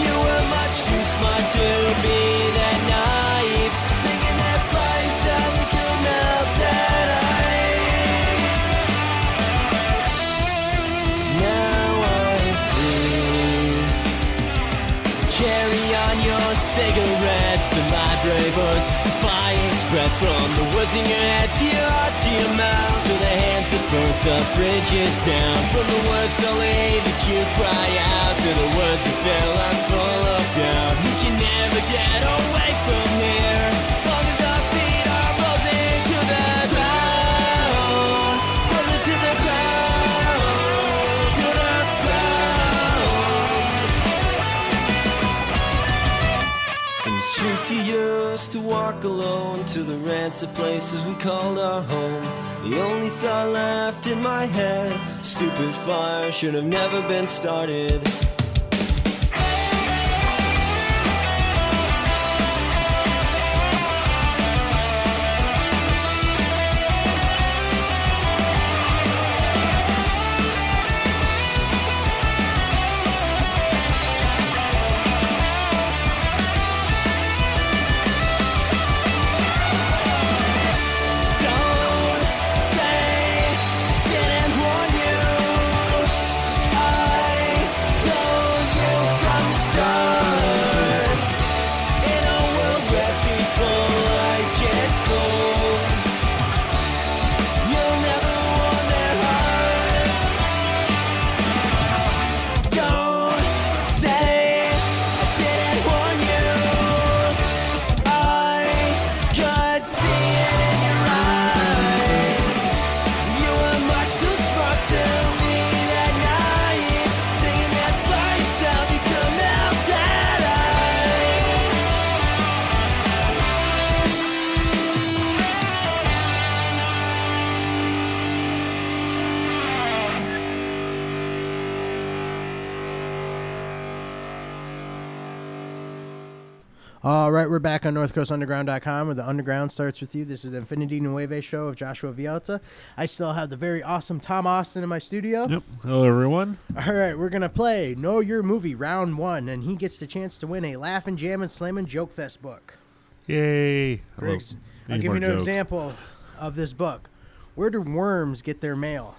You were much too smart to be that naive, thinking that by yourself you could melt that ice. regrets from the words in your head to your heart to your mouth, to the hands that burnt the bridges down, from the words only that you cry out, to the words that fill us full of doubt. We can never get away from here as long as our feet are frozen to the ground, frozen to the ground, to the ground. From the streets you used to walk alone, to the rancid places we called our home, the only thought left in my head, stupid fire should have never been started. All right, we're back on NorthCoastUnderground.com, where the Underground starts with you. This is the Infinity Nueve show of Joshua Villalta. I still have the very awesome Tom Austin in my studio. Yep. Hello, everyone. All right, we're going to play Know Your Movie Round 1, and he gets the chance to win a Laugh-and Jam and Slammin' Joke Fest book. Yay. Griggs, I'll give you an example of this book. Where do worms get their mail?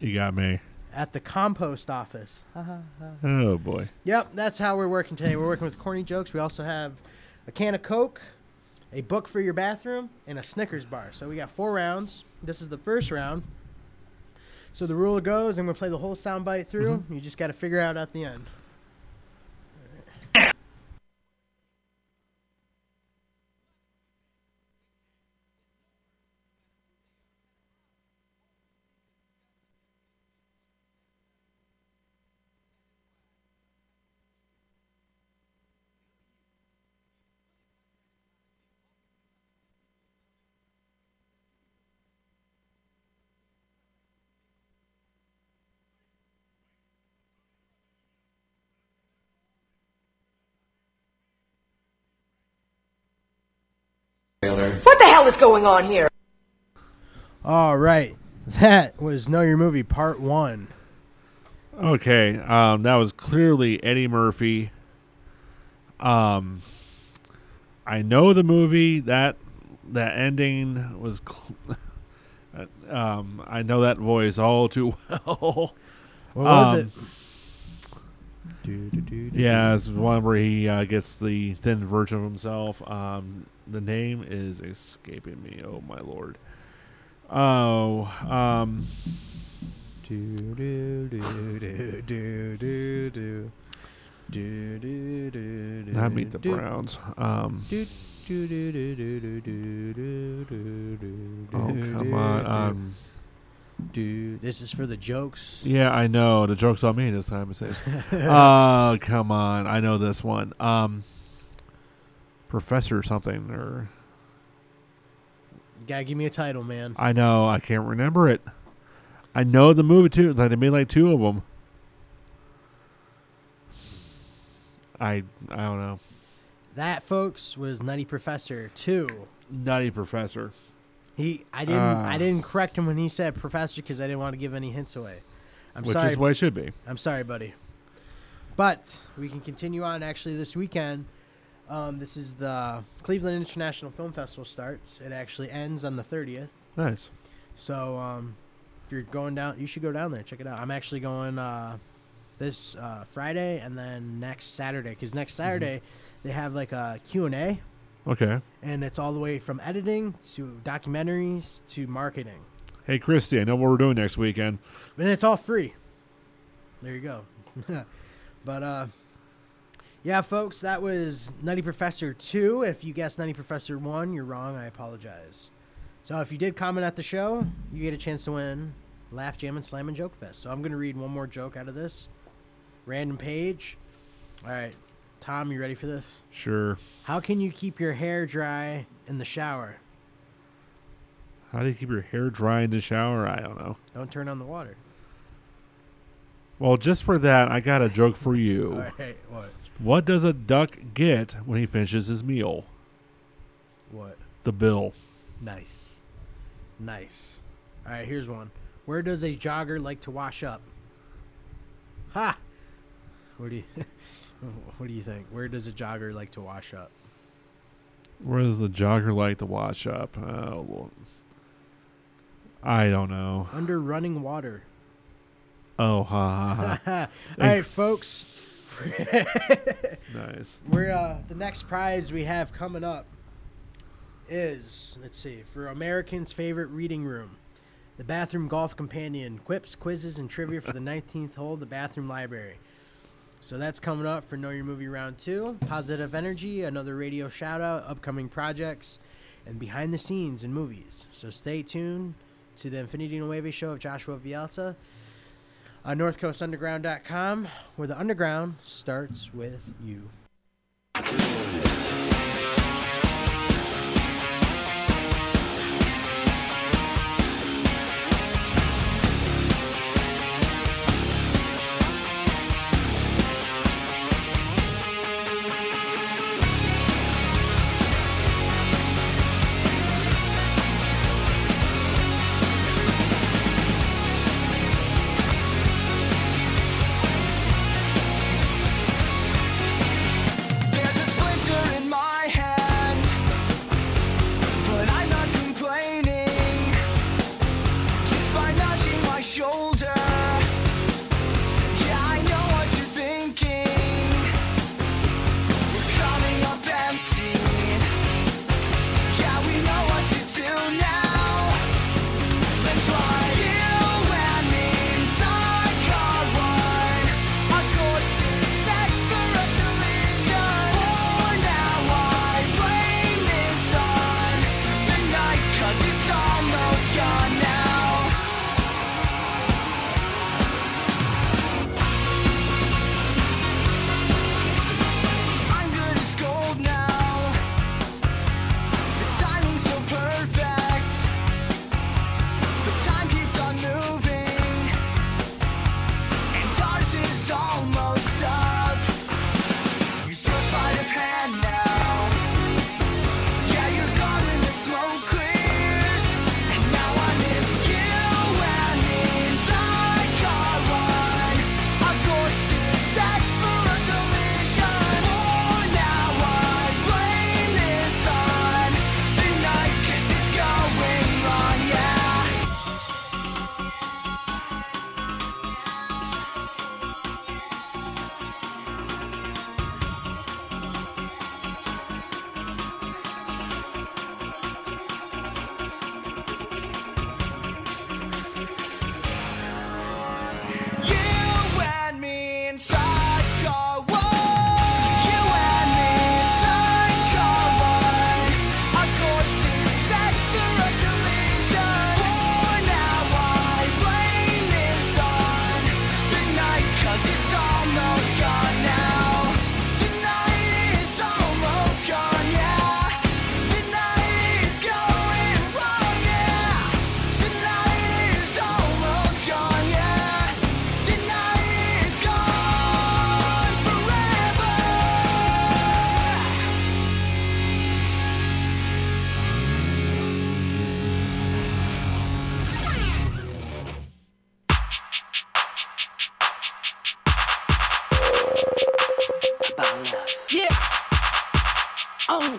You got me. At the compost office. Oh, boy. Yep, that's how we're working today. We're working with corny jokes. We also have a can of Coke, a book for your bathroom, and a Snickers bar. So we got 4 rounds. This is the first round. So the rule goes, I'm going to play the whole soundbite through. Mm-hmm. You just got to figure out at the end. What the hell is going on here? All right. That was Know Your Movie Part 1. Okay. That was clearly Eddie Murphy. I know the movie. That ending was... I know that voice all too well. What was it? Yeah, it's one where he gets the thin version of himself. The name is escaping me. Oh, my Lord. Oh, not Meet the Browns. Oh, come on. This is for the jokes. Yeah, I know. The joke's on me this time. It says, oh, come on. I know this one. Professor something or... You gotta give me a title, man. I know. I can't remember it. I know the movie, too. It's like they made like 2 of them. I don't know. That, folks, was Nutty Professor 2. Nutty Professor. I didn't correct him when he said Professor because I didn't want to give any hints away. Which is the way it should be. I'm sorry, buddy. But we can continue on actually this weekend. This is the Cleveland International Film Festival starts. It actually ends on the 30th. Nice. So if you're going down, you should go down there. Check it out. I'm actually going this Friday and then next Saturday. Because next Saturday they have like a Q&A Okay. And it's all the way from editing to documentaries to marketing. Hey, Christy, I know what we're doing next weekend. And it's all free. There you go. But, yeah, folks, that was Nutty Professor 2. If you guessed Nutty Professor 1, you're wrong. I apologize. So if you did comment at the show, you get a chance to win Laugh, Jam, and Slam and Joke Fest. So I'm going to read one more joke out of this. Random page. All right. Tom, you ready for this? Sure. How can you keep your hair dry in the shower? How do you keep your hair dry in the shower? I don't know. Don't turn on the water. Well, just for that, I got a joke for you. All right. What? What does a duck get when he finishes his meal? What? The bill. Nice. Nice. All right, here's one. Where does a jogger like to wash up? Ha! What do you think? Where does a jogger like to wash up? Where does the jogger like to wash up? Oh, well, I don't know. Under running water. Oh, ha, ha, ha. All right, folks. Nice. We're the next prize we have coming up is, let's see, for Americans' favorite reading room, the Bathroom Golf Companion, quips, quizzes, and trivia for the 19th hole, the Bathroom Library. So that's coming up for Know Your Movie Round 2. Positive Energy, another radio shout-out, upcoming projects, and behind the scenes in movies. So stay tuned to the Infinity Nueve show of Joshua Villalta on NorthCoastUnderground.com, where the underground starts with you.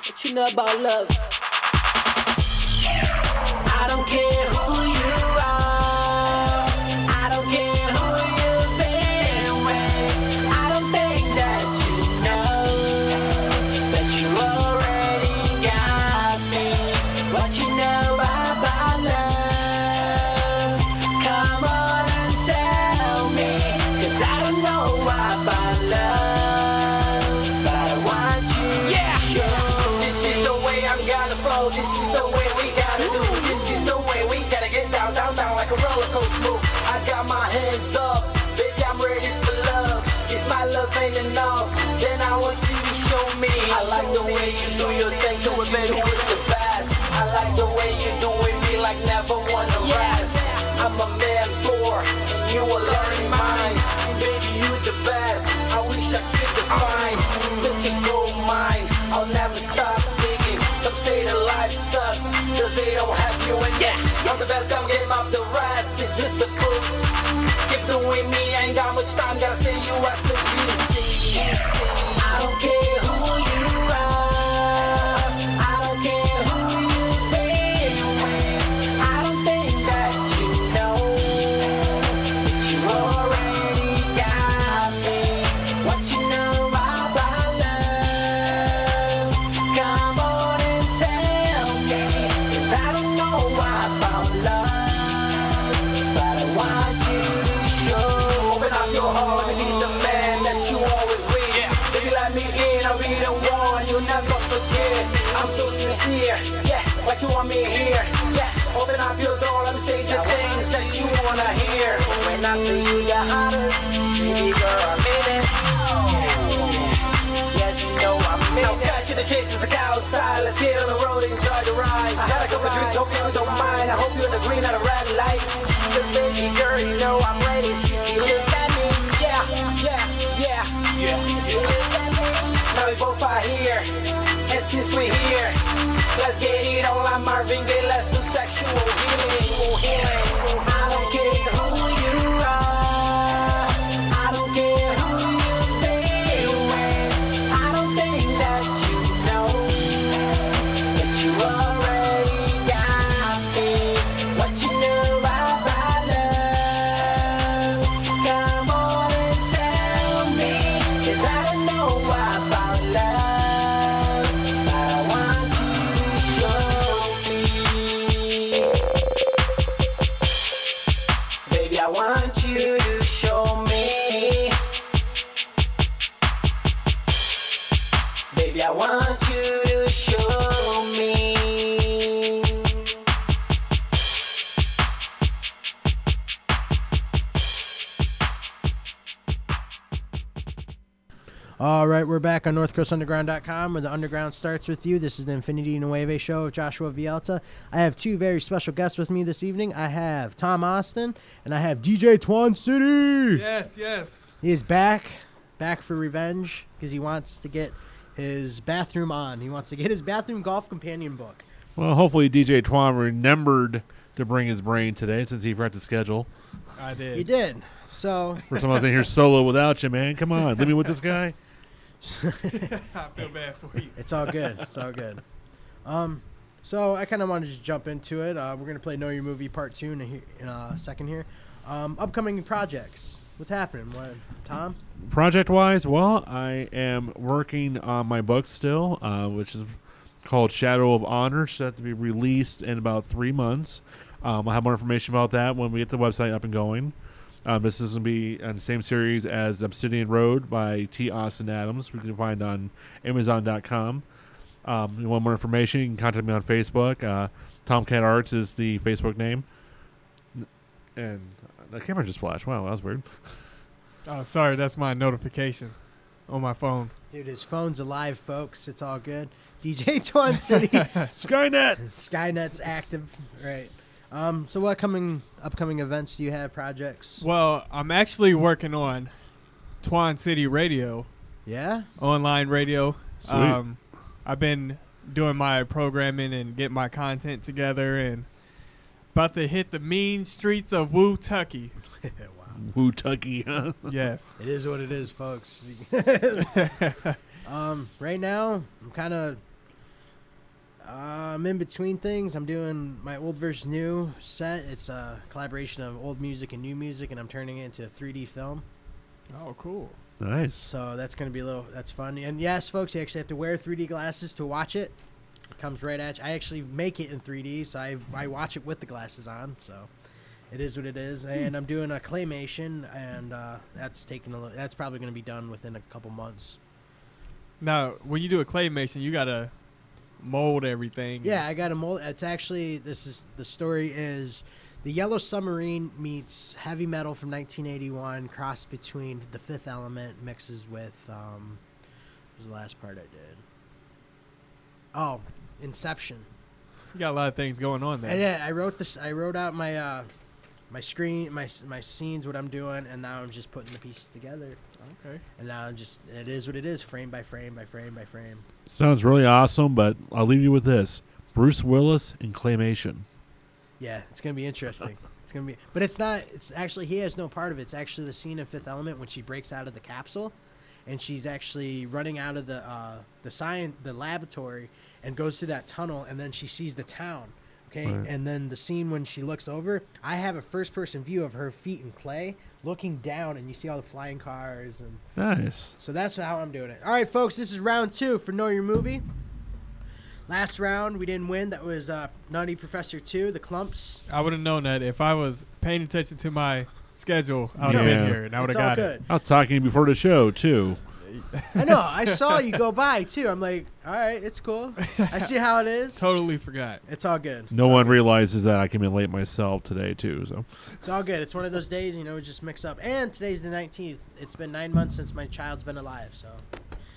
What you know about love? I don't care who you are. I don't care who you've been with. I don't think that you know that you already What you know about love? Come on and tell me, 'cause I don't know about love, but I want you to show. This is the way I'm gonna flow. This is the way we gotta do. This is the way we gotta get down, down, down like a roller coaster move. I got my hands up, baby, I'm ready for love. If my love ain't enough, then I want you to show me. I like the way you do your thing, 'cause you do it the best. I like the way you doing me like never wanna rest. I'm a man for, and you a learning mind. Baby, you the best. I wish I could define such a gold mine. I'll never stop digging. Some say that life sucks, 'cause they don't have you and yeah. I'm the best, I'm getting up the rest. It's just a book. Keep doing me, ain't got much time. Gotta say you as a juicy. I don't care who you are. I don't care who you've been with. I don't think that you know that you already got me. What you know about love? Come on and tell me, 'cause I don't know about love, but I want you to show. Open up your heart and be the man that you always wish. Baby, let me in, I'll be the one you never forget. I'm so sincere, yeah, like you want me here, yeah. Open up your door, let me say the things that you wanna hear. When I say you the hottest, baby girl, I'm in it. Yes, you know I'm in Now it. cut to the chase, it's like outside. Let's get on the road, enjoy the ride. I had a couple drinks, hope you don't mind. I hope you're in the green at a red light. 'Cause baby girl, you know I'm ready since you look at me. Yeah, yeah, yeah, yeah. Since you look at me. Now we both are here, and since we're here, let's get it on like Marvin Gaye. Let's do sexual healing. I don't care who you are. I don't care who you've been with. I don't think that you know that you already got me. What you know about love? Come on and tell me, 'cause I don't know about love, but I want you to show me. Baby, I want you to show me. Baby, I want you to show me. All right, we're back on NorthCoastUnderground.com, where the underground starts with you. This is the Infinity Nueve show with Joshua Villalta. I have two very special guests with me this evening. I have Tom Austin, and I have DJ Twan City. Yes, yes. He is back for revenge, because he wants to get his bathroom on. He wants to get his bathroom golf companion book. Well, hopefully DJ Twan remembered to bring his brain today since he forgot to schedule. I did. He did. So For someone in here solo without you, man. Come on. Leave me with this guy. I feel bad for you. It's all good. It's all good. So I kind of want to just jump into it. We're going to play Know Your Movie Part 2 in a second here. Upcoming projects. What's happening? What, Tom? Project-wise, well, I am working on my book still, which is called Shadow of Honor. Set to be released in about 3 months. I'll have more information about that when we get the website up and going. This is going to be on the same series as Obsidian Road by T. Austin Adams. We can find on Amazon.com. You want more information, you can contact me on Facebook. Tomcat Arts is the Facebook name. And the camera just flashed. Wow, that was weird. Oh, sorry, that's my notification on my phone. Dude, his phone's alive, folks. It's all good. DJ Twan City. Skynet. Skynet's active. Right. So what upcoming events do you have, projects? Well, I'm actually working on Twan City Radio. Yeah? Online radio. Sweet. I've been doing my programming and getting my content together and about to hit the mean streets of Woo-Tucky. Wow. Woo-Tucky, huh? Yes. It is what it is, folks. Right now, I'm kind of I'm in between things. I'm doing my old versus new set. It's a collaboration of old music and new music, and I'm turning it into a 3D film. Oh, cool. Nice. So that's going to be that's fun. And yes, folks, you actually have to wear 3D glasses to watch it. It comes right at you. I actually make it in 3D, so I watch it with the glasses on. So it is what it is. And I'm doing a claymation, and that's probably going to be done within a couple months. Now, when you do a claymation, you gotta mold everything. Yeah, I got to mold. It's actually the story is the Yellow Submarine meets heavy metal from 1981, crossed between The Fifth Element, mixes with what was the last part I did? Oh, Inception. You got a lot of things going on there. I did. I wrote this. I wrote out my my screen, my scenes, what I'm doing, and now I'm just putting the pieces together. Okay. And now it is what it is, frame by frame by frame by frame. Sounds really awesome, but I'll leave you with this: Bruce Willis in claymation. Yeah, it's gonna be interesting. It's gonna be, but it's not. It's actually he has no part of it. It's actually the scene in Fifth Element when she breaks out of the capsule, and she's actually running out of the laboratory and goes through that tunnel, and then she sees the town. Okay, Right. and then the scene when she looks over, I have a first-person view of her feet in clay, looking down, and you see all the flying cars. And Nice. so that's how I'm doing it. All right, folks, this is round 2 for Know Your Movie. Last round, we didn't win. That was Nutty Professor 2, the Clumps. I would have known that if I was paying attention to my schedule. I would have been here and I would have got it. I was talking before the show too. I know. I saw you go by, too. I'm like, all right, it's cool. I see how it is. Totally forgot. It's all good. No one realizes that I came in late myself today too. So It's all good. It's one of those days, just mix up. And today's the 19th. It's been 9 months since my child's been alive, so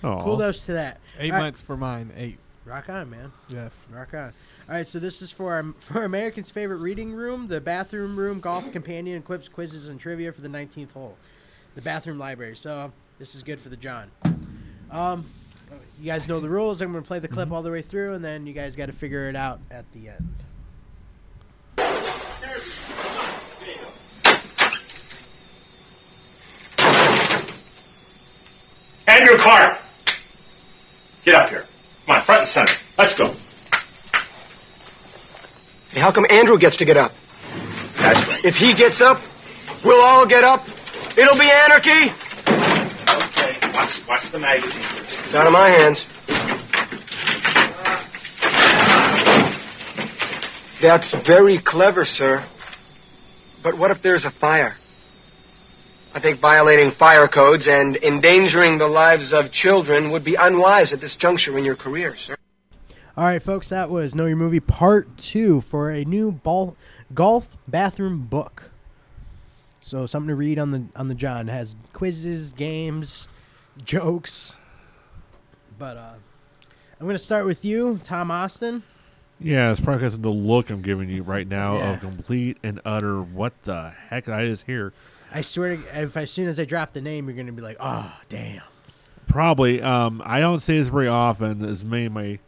Aw. kudos to that. 8 All right. months for mine. 8. Rock on, man. Yes. Rock on. All right, so this is for American's favorite reading room, the bathroom room, golf companion, quips, quizzes, and trivia for the 19th hole, the bathroom library. So this is good for the John. You guys know the rules. I'm going to play the clip all the way through, and then you guys got to figure it out at the end. Andrew Clark! Get up here. Come on, front and center. Let's go. Hey, how come Andrew gets to get up? That's right. If he gets up, we'll all get up. It'll be anarchy. Okay, watch the magazines. It's out of my hands. That's very clever, sir. But what if there's a fire? I think violating fire codes and endangering the lives of children would be unwise at this juncture in your career, sir. All right, folks, that was Know Your Movie Part 2 for a new golf bathroom book. So something to read on the John. It has quizzes, games, jokes. But I'm going to start with you, Tom Austin. yeah, it's probably because of the look I'm giving you right now Yeah. of complete and utter what the heck did I just hear. I swear, if as soon as I drop the name, you're going to be like, oh, damn. Probably. I don't say this very often, as many of my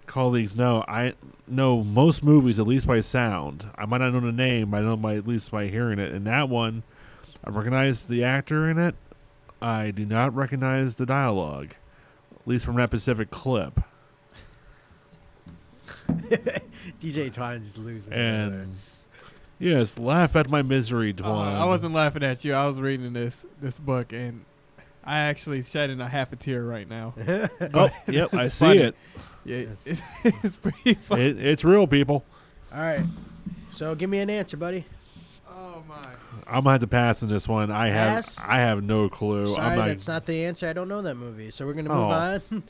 colleagues know. I know most movies, at least by sound. I might not know the name, but I know at least by hearing it. And that one, I recognize the actor in it. I do not recognize the dialogue, at least from that specific clip. DJ Twan just losing. And yes, laugh at my misery, Dwan. I wasn't laughing at you. I was reading this book, and I actually shedding a half a tear right now. Oh, yep, I see funny. it. Yeah, it's pretty funny. It's real, people. All right. So give me an answer, buddy. Oh, my. I'm gonna have to pass on this one. I Pass? have no clue. Sorry, I'm not, that's not the answer. I don't know that movie. So we're going to move Oh. on.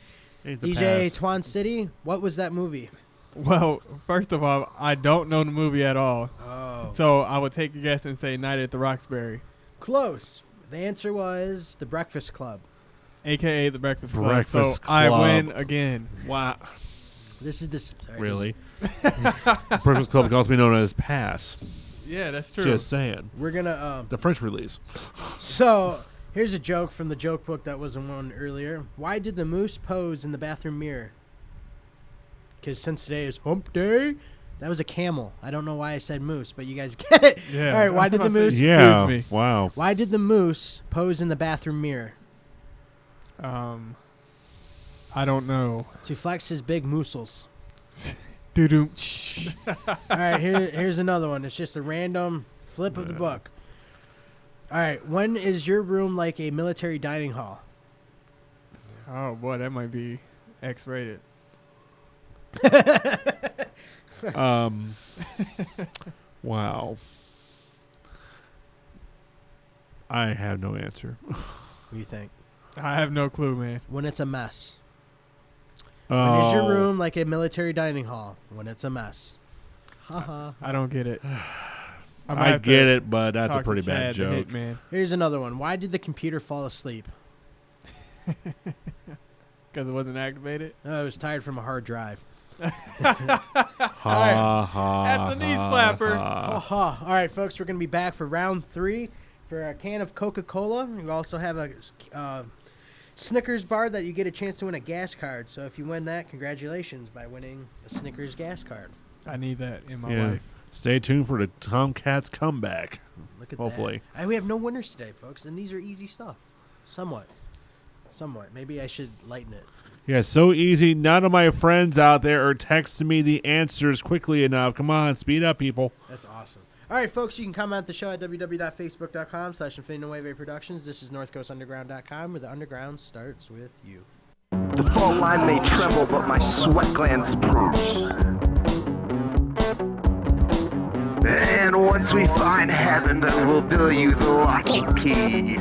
Ain't the DJ pass. Twan City, what was that movie? Well, first of all, I don't know the movie at all. Oh. So I would take a guess and say Night at the Roxbury. Close. The answer was The Breakfast Club. A.K.A. The Breakfast Club. Breakfast So I Club. win again. Wow. This is this. Sorry, Really? Breakfast Club can also be known as Pass. Yeah, that's true. Just saying. We're going to... The French release. So, here's a joke from the joke book that wasn't one earlier. Why did the moose pose in the bathroom mirror? Because since today is hump day, that was a camel. I don't know why I said moose, but you guys get it. Yeah. All right, why did the moose... Yeah. me. Wow. Why did the moose pose in the bathroom mirror? I don't know. To flex his big muscles. Doo-doo. All right, here's another one. It's just a random flip of the book. All right, when is your room like a military dining hall? Oh, boy, that might be X-rated. Wow. I have no answer. What do you think? I have no clue, man. When it's a mess. When is your room like a military dining hall? When it's a mess. Haha. I don't get it. I get it, but that's a pretty bad joke. Man. Here's another one. Why did the computer fall asleep? Because it wasn't activated? No, it was tired from a hard drive. That's a knee slapper. All right, folks, we're going to be back for round 3 for a can of Coca-Cola. We also have a Snickers bar that you get a chance to win a gas card. So if you win that, congratulations by winning a Snickers gas card. I need that in my life. Stay tuned for the Tomcats comeback. Look at Hopefully. that. We have no winners today, folks, and these are easy stuff. Somewhat. Maybe I should lighten it. Yeah, so easy. None of my friends out there are texting me the answers quickly enough. Come on, speed up, people. That's awesome. All right, folks, you can comment the show at www.facebook.com/Infinity Productions. This is NorthCoastUnderground.com, where the underground starts with you. The fault line may tremble, but my sweat glands bruise. And once we find heaven, then we'll bill you the lucky key.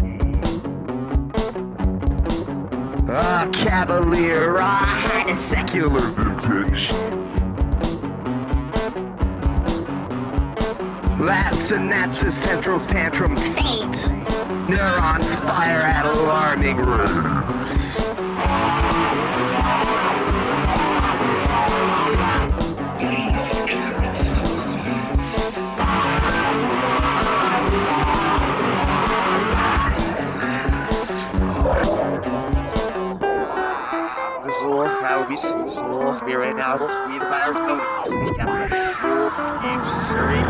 A cavalier, I had a secular vintage. That synapses, central tantrum state. Neurons fire at alarming rates. I will be slow. Be right now. Be the virus. You sorry.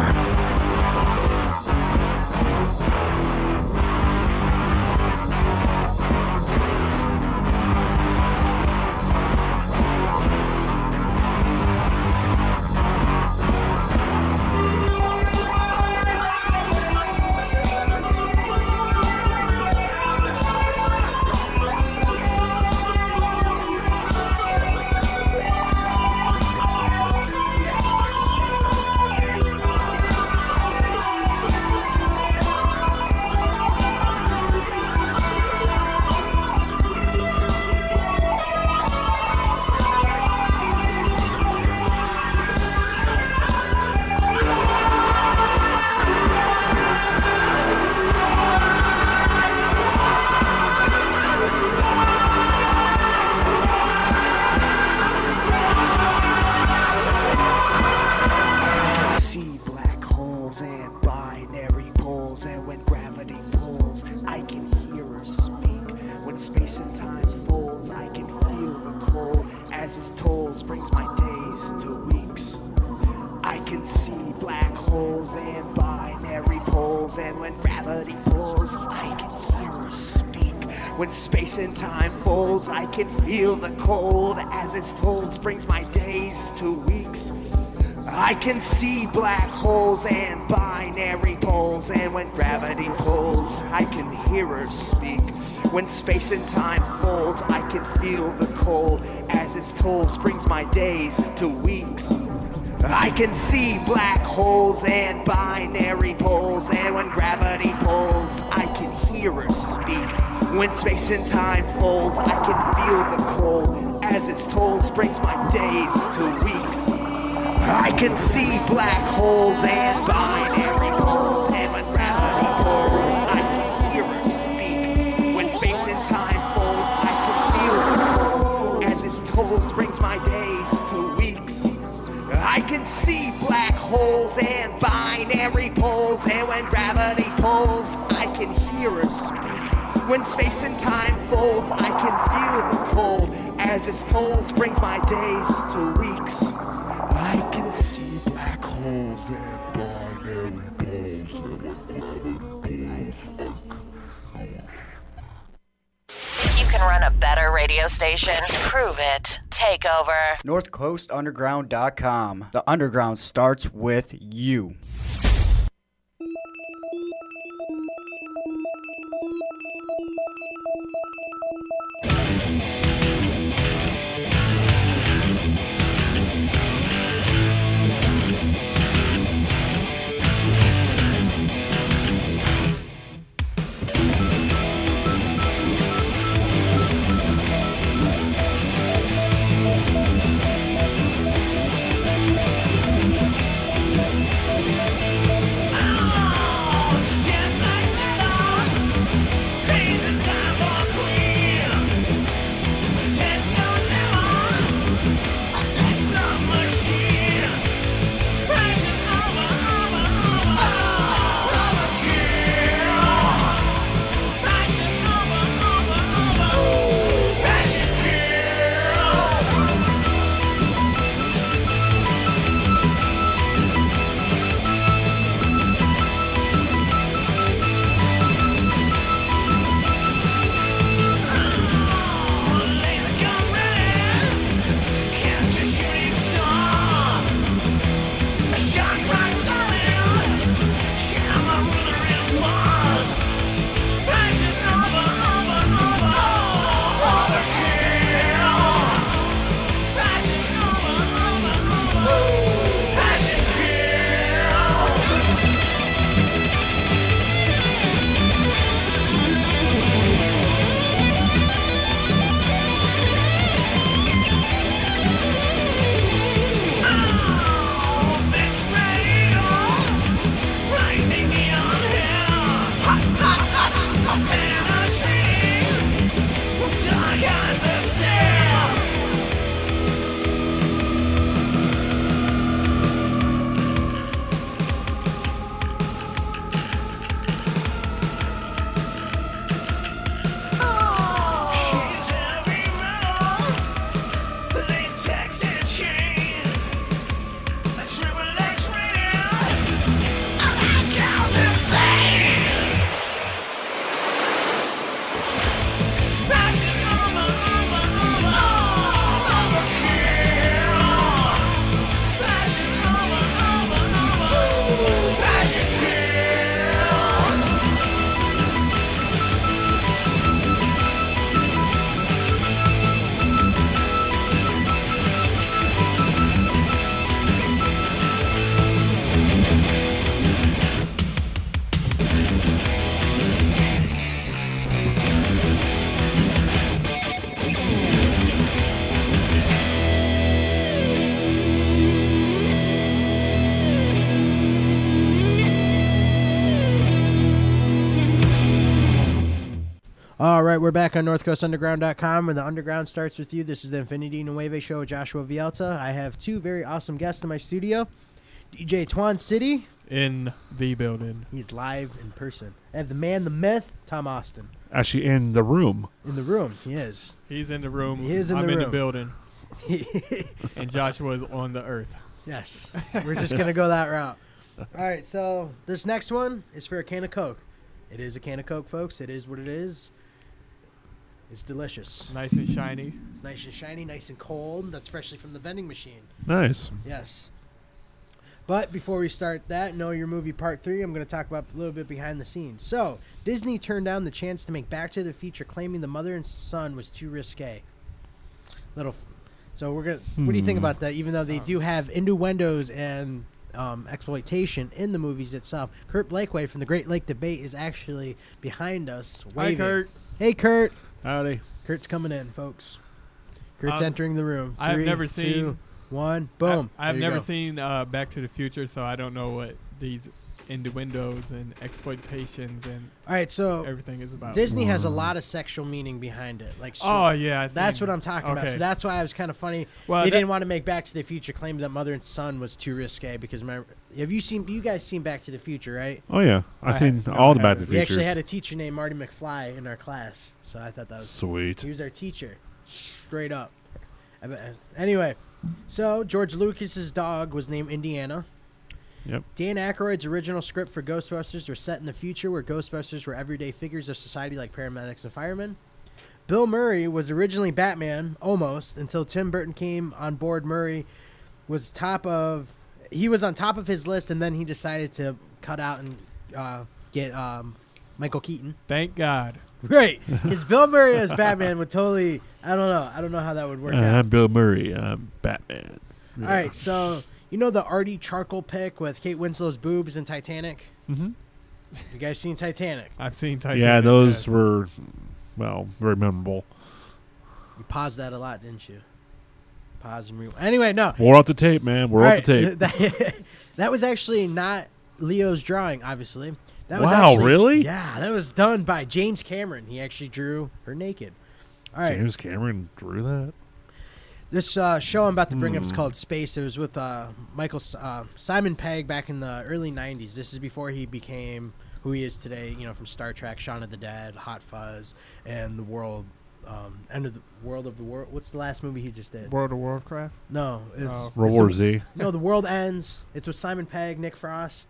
When space and time folds, I can feel the cold as its tolls brings my days to weeks. I can see black holes and binary poles, and when gravity pulls, I can hear her speak. When space and time folds, I can feel the cold as its tolls brings my days to weeks. I can see black holes and binary poles, and when gravity pulls, I can hear her speak. When space and time folds, I can feel the cold as its tolls brings my days to weeks. I can see black holes and binary poles, and when gravity pulls, I can hear her speak. When space and time folds, I can feel the cold as its tolls brings my days to weeks. I can see black holes and binary poles, and when gravity pulls, I can hear her speak. When space and time folds, I can feel the cold as its tolls brings my days to weeks. I can see black holes and binary poles. If you can run a better radio station, prove it. Take over. NorthCoastUnderground.com. The underground starts with you. All right, we're back on NorthCoastUnderground.com, where the underground starts with you. This is the Infinity Nueve show with Joshua Villalta. I have two very awesome guests in my studio. DJ Twan City. In the building. He's live in person. And the man, the myth, Tom Austin. Actually, in the room. In the room, he is. He's in the room. He is in I'm the room. in the building. And Joshua's on the earth. Yes. We're just going to go that route. All right, so this next one is for a can of Coke. It is a can of Coke, folks. It is what it is. It's delicious. Nice and shiny. It's nice and shiny, nice and cold. That's freshly from the vending machine. Nice. Yes. But before we start that, Know Your Movie Part 3, I'm going to talk about a little bit behind the scenes. So, Disney turned down the chance to make Back to the Future, claiming the mother and son was too risque. So we're gonna. What do you think about that? Even though they do have innuendos and exploitation in the movies itself, Kurt Blakeway from the Great Lake Debate is actually behind us. Waving. Hi, Kurt. Hey, Kurt. Howdy. Kurt's coming in, folks. Kurt's entering the room. I have never 3, seen 2, 1, boom. I've never seen Back to the Future, so I don't know what these innuendos and exploitations and all right, so everything is about. Disney has a lot of sexual meaning behind it. Like, oh yeah, that's what I'm talking about. So that's why I was kind of funny. Well, they didn't want to make Back to the Future claim that mother and son was too risque because remember, you guys seen Back to the Future, right? Oh yeah, I've seen all the Back to the We Futures. actually had a teacher named Marty McFly in our class, so I thought that was sweet. He was our teacher, straight up. Anyway, so George Lucas's dog was named Indiana. Yep. Dan Aykroyd's original script for Ghostbusters was set in the future where Ghostbusters were everyday figures of society like paramedics and firemen. Bill Murray was originally Batman, almost, until Tim Burton came on board. Murray was on top of his list, and then he decided to cut out and get Michael Keaton. Thank God. Right. Because Bill Murray as Batman would totally, I don't know how that would work out. I'm Bill Murray. I'm Batman. Yeah. All right, so you know the Artie charcoal pic with Kate Winslow's boobs in Titanic? Mm-hmm. You guys seen Titanic? I've seen Titanic. Yeah, those were, well, very memorable. You paused that a lot, didn't you? Pause and rewind. Anyway, no. We're off the tape, man. We're off the tape. That was actually not Leo's drawing, obviously. That was wow, really? Yeah, that was done by James Cameron. He actually drew her naked. All right. James Cameron drew that? This show I'm about to bring up is called Space. It was with Simon Pegg back in the early 90s. This is before he became who he is today, from Star Trek, Shaun of the Dead, Hot Fuzz, and the world, End of the World of the World. What's the last movie he just did? World of Warcraft? No. It's World War Z. No, The World Ends. It's with Simon Pegg, Nick Frost.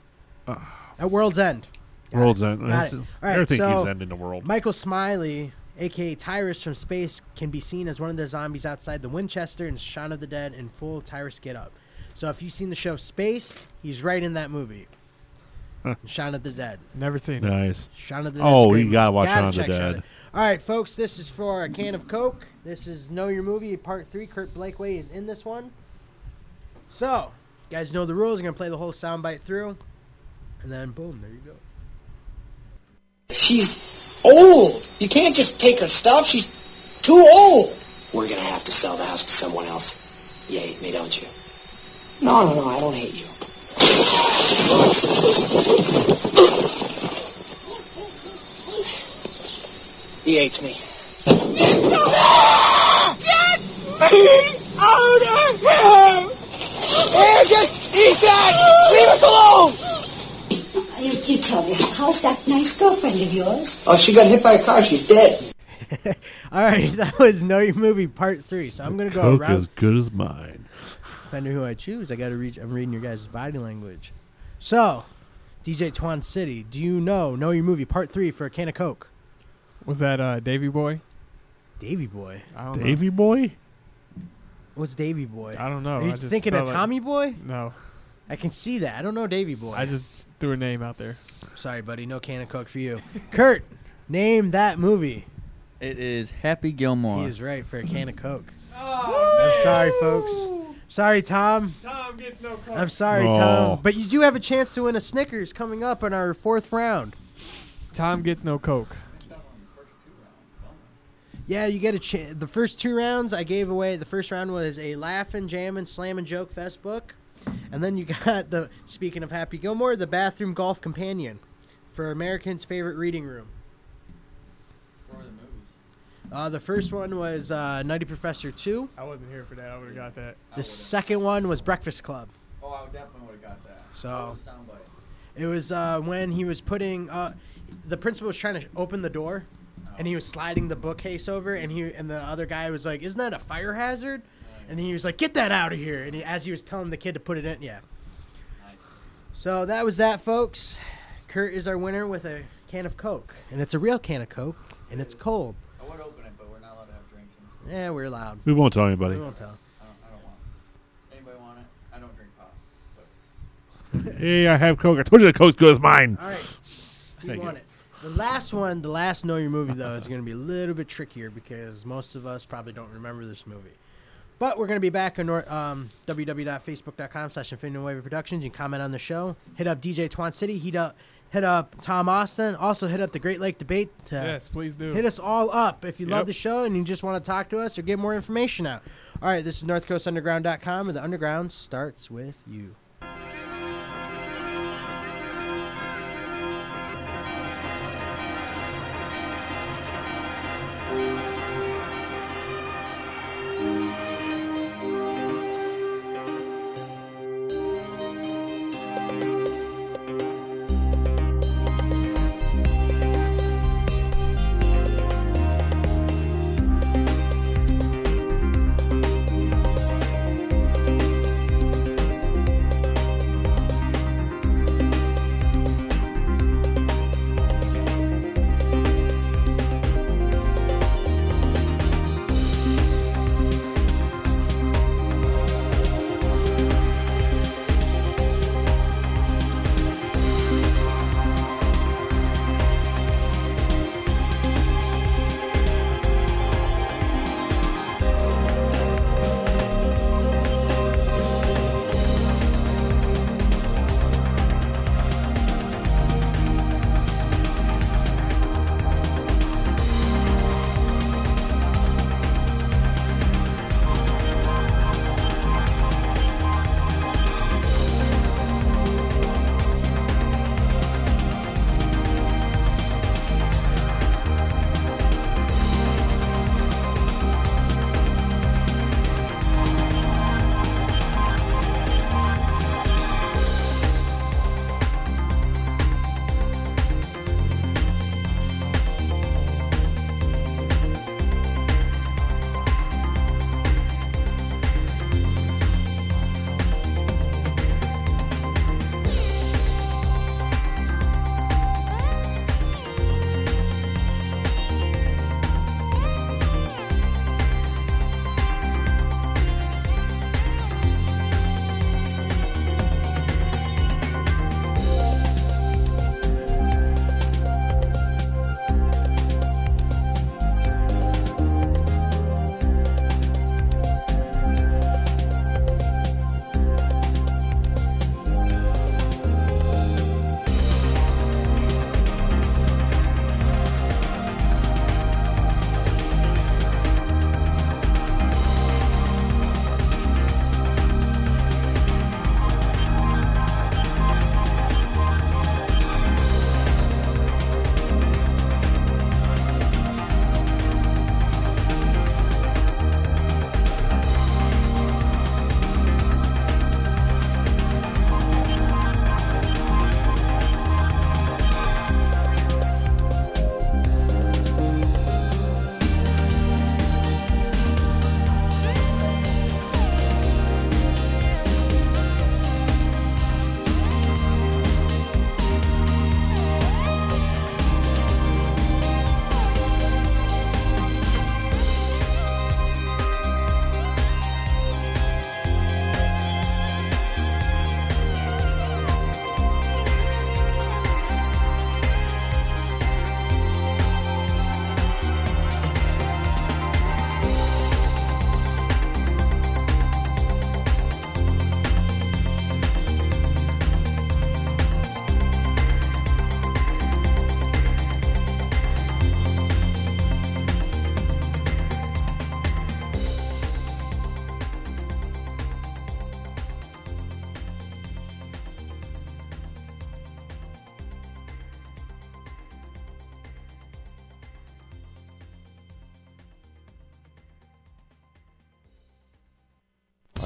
At World's End. World's End. Got it. All right, Everything so keeps ending the world. Michael Smiley, a.k.a. Tyrus from space, can be seen as one of the zombies outside the Winchester in Shaun of the Dead in full Tyrus get-up. So if you've seen the show Spaced, he's right in that movie. Shaun of the Dead. Never seen it. Nice. Shaun of the Dead. Oh, you gotta watch Shaun of the Dead. All right, folks, this is for a can of Coke. This is Know Your Movie Part 3. Kurt Blakeway is in this one. So, you guys know the rules. I'm going to play the whole soundbite through. And then, boom, there you go. She's old. You can't just take her stuff. She's too old. We're going to have to sell the house to someone else. You hate me, don't you? No, I don't hate you. He hates me. Get me out of here! Here, just eat that! Leave us alone! You tell me, how's that nice girlfriend of yours? Oh, she got hit by a car. She's dead. All right, that was Know Your Movie Part 3. So I'm going to go Coke around. as good as mine. Depending who I choose, I got to read. I'm reading your guys' body language. So, DJ Twan City, do you know Your Movie Part 3 for a can of Coke? Was that Davy Boy? Davy Boy? I don't know. Davy Boy? What's Davy Boy? I don't know. Are you I just thinking of felt Tommy Boy? No. I can see that. I don't know Davy Boy. I just threw a name out there. Sorry, buddy. No can of Coke for you. Kurt, name that movie. It is Happy Gilmore. He is right for a can of Coke. I'm sorry, folks. Sorry, Tom. Tom gets no Coke. I'm sorry, Tom. But you do have a chance to win a Snickers coming up in our 4th round. Tom gets no Coke. Yeah, you get a chance. The first 2 rounds I gave away. The first round was a Laughin', Jammin', Slammin' Joke Fest book. And then you got speaking of Happy Gilmore, the Bathroom Golf Companion for Americans' favorite reading room. For the movie? The first one was Nutty Professor 2. I wasn't here for that. I would have got that. The second one was Breakfast Club. Oh, I definitely would have got that. So What was the soundbite? it was when he was putting the principal was trying to open the door, and he was sliding the bookcase over, and the other guy was like, "Isn't that a fire hazard?" And he was like, "Get that out of here!" And as he was telling the kid to put it in, yeah. Nice. So that was that, folks. Kurt is our winner with a can of Coke, and it's a real can of Coke, and it's cold. I would open it, but we're not allowed to have drinks in this. Yeah, we're allowed. We won't tell anybody. We won't tell. I don't want it. Anybody want it? I don't drink pop. But Hey, I have Coke. I told you the Coke's good as mine. All right. You Thank won you. it. The last one, the last Know Your Movie, though, is going to be a little bit trickier because most of us probably don't remember this movie. But we're going to be back on www.facebook.com/Infinity Productions. You can comment on the show. Hit up DJ Twan City. Hit up Tom Austin. Also hit up the Great Lake Debate. Yes, please do. Hit us all up if you Yep. love the show and you just want to talk to us or get more information out. All right, this is NorthCoastUnderground.com, and the Underground starts with you.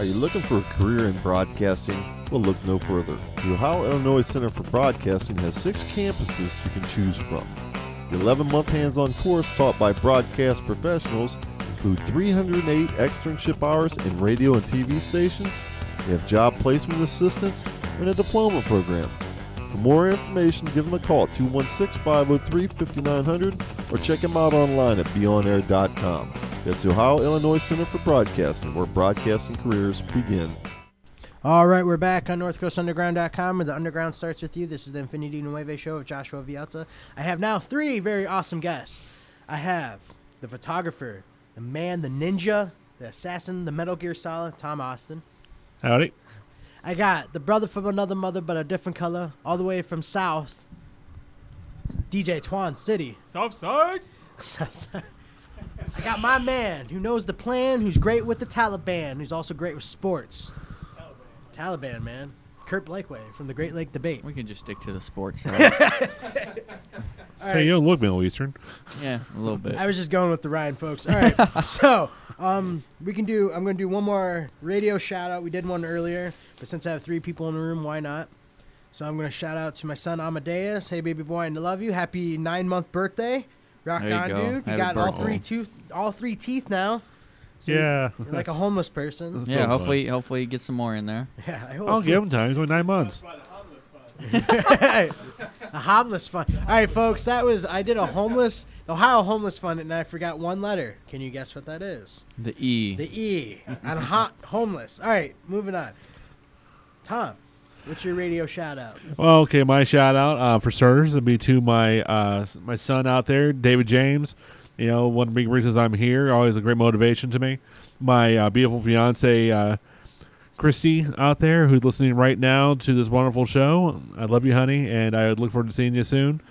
Are you looking for a career in broadcasting? Well, look no further. The Ohio, Illinois Center for Broadcasting has 6 campuses you can choose from. The 11-month hands-on course taught by broadcast professionals include 308 externship hours in radio and TV stations. They have job placement assistance and a diploma program. For more information, give them a call at 216-503-5900 or check them out online at beyonair.com. That's the Ohio, Illinois Center for Broadcasting, where broadcasting careers begin. All right, we're back on NorthCoastUnderground.com, where the Underground starts with you. This is the Infinity Nueve show of Joshua Villalta. I have now 3 very awesome guests. I have the photographer, the man, the ninja, the assassin, the Metal Gear Solid, Tom Austin. Howdy. I got the brother from another mother, but a different color, all the way from South, DJ Twan City. Southside. I got my man who knows the plan, who's great with the Taliban, who's also great with sports. Taliban, man. Kurt Blakeway from the Great Lake Debate. We can just stick to the sports. Say, you don't look Middle Eastern. Yeah, a little bit. I was just going with the Ryan folks. All right, so I'm going to do one more radio shout out. We did one earlier, but since I have 3 people in the room, why not? So I'm going to shout out to my son Amadeus. Hey, baby boy, I love you. Happy 9-month birthday. Rock There you on, go. dude. You Happy got birthday. all three teeth now. So Yeah. You're like a homeless person. Yeah, hopefully you get some more in there. Yeah, I hope. I'll give him time. He's only 9 months. A homeless fund. All right, folks, I did Ohio homeless fund, and I forgot one letter. Can you guess what that is? The E. The E on homeless. All right, moving on. Tom, what's your radio shout out? Well, okay, my shout out for starters would be to my my son out there, David James. You know, one of the big reasons I'm here, always a great motivation to me. My beautiful fiance, Christy, out there, who's listening right now to this wonderful show. I love you, honey, and I look forward to seeing you soon.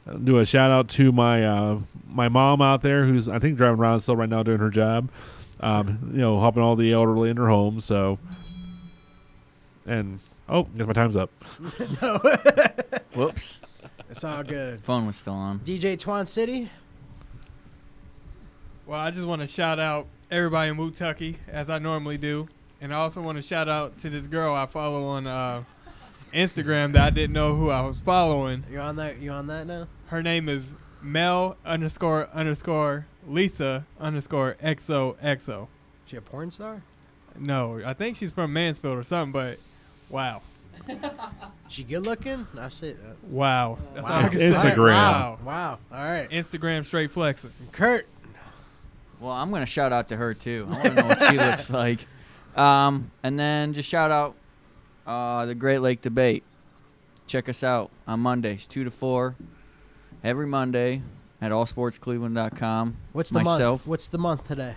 I'll do a shout out to my my mom out there, who's I think driving around still right now doing her job. Helping all the elderly in her home. So, and guess my time's up. No. Whoops. It's all good. Phone was still on. DJ Twan City. Well, I just want to shout out everybody in Woo-Tucky, as I normally do. And I also want to shout out to this girl I follow on Instagram that I didn't know who I was following. You on that now? Her name is Mel__Lisa_XOXO. She a porn star? No, I think she's from Mansfield or something, but wow. She good looking? I see that. Wow. That's Wow. all I can say. Instagram. Wow. All right. Instagram straight flexing. Kurt. Well, I'm going to shout out to her, too. I want to know what she looks like. And then just shout out the Great Lake Debate. Check us out on Mondays, 2 to 4, every Monday at allsportscleveland.com. What's the month? What's the month today?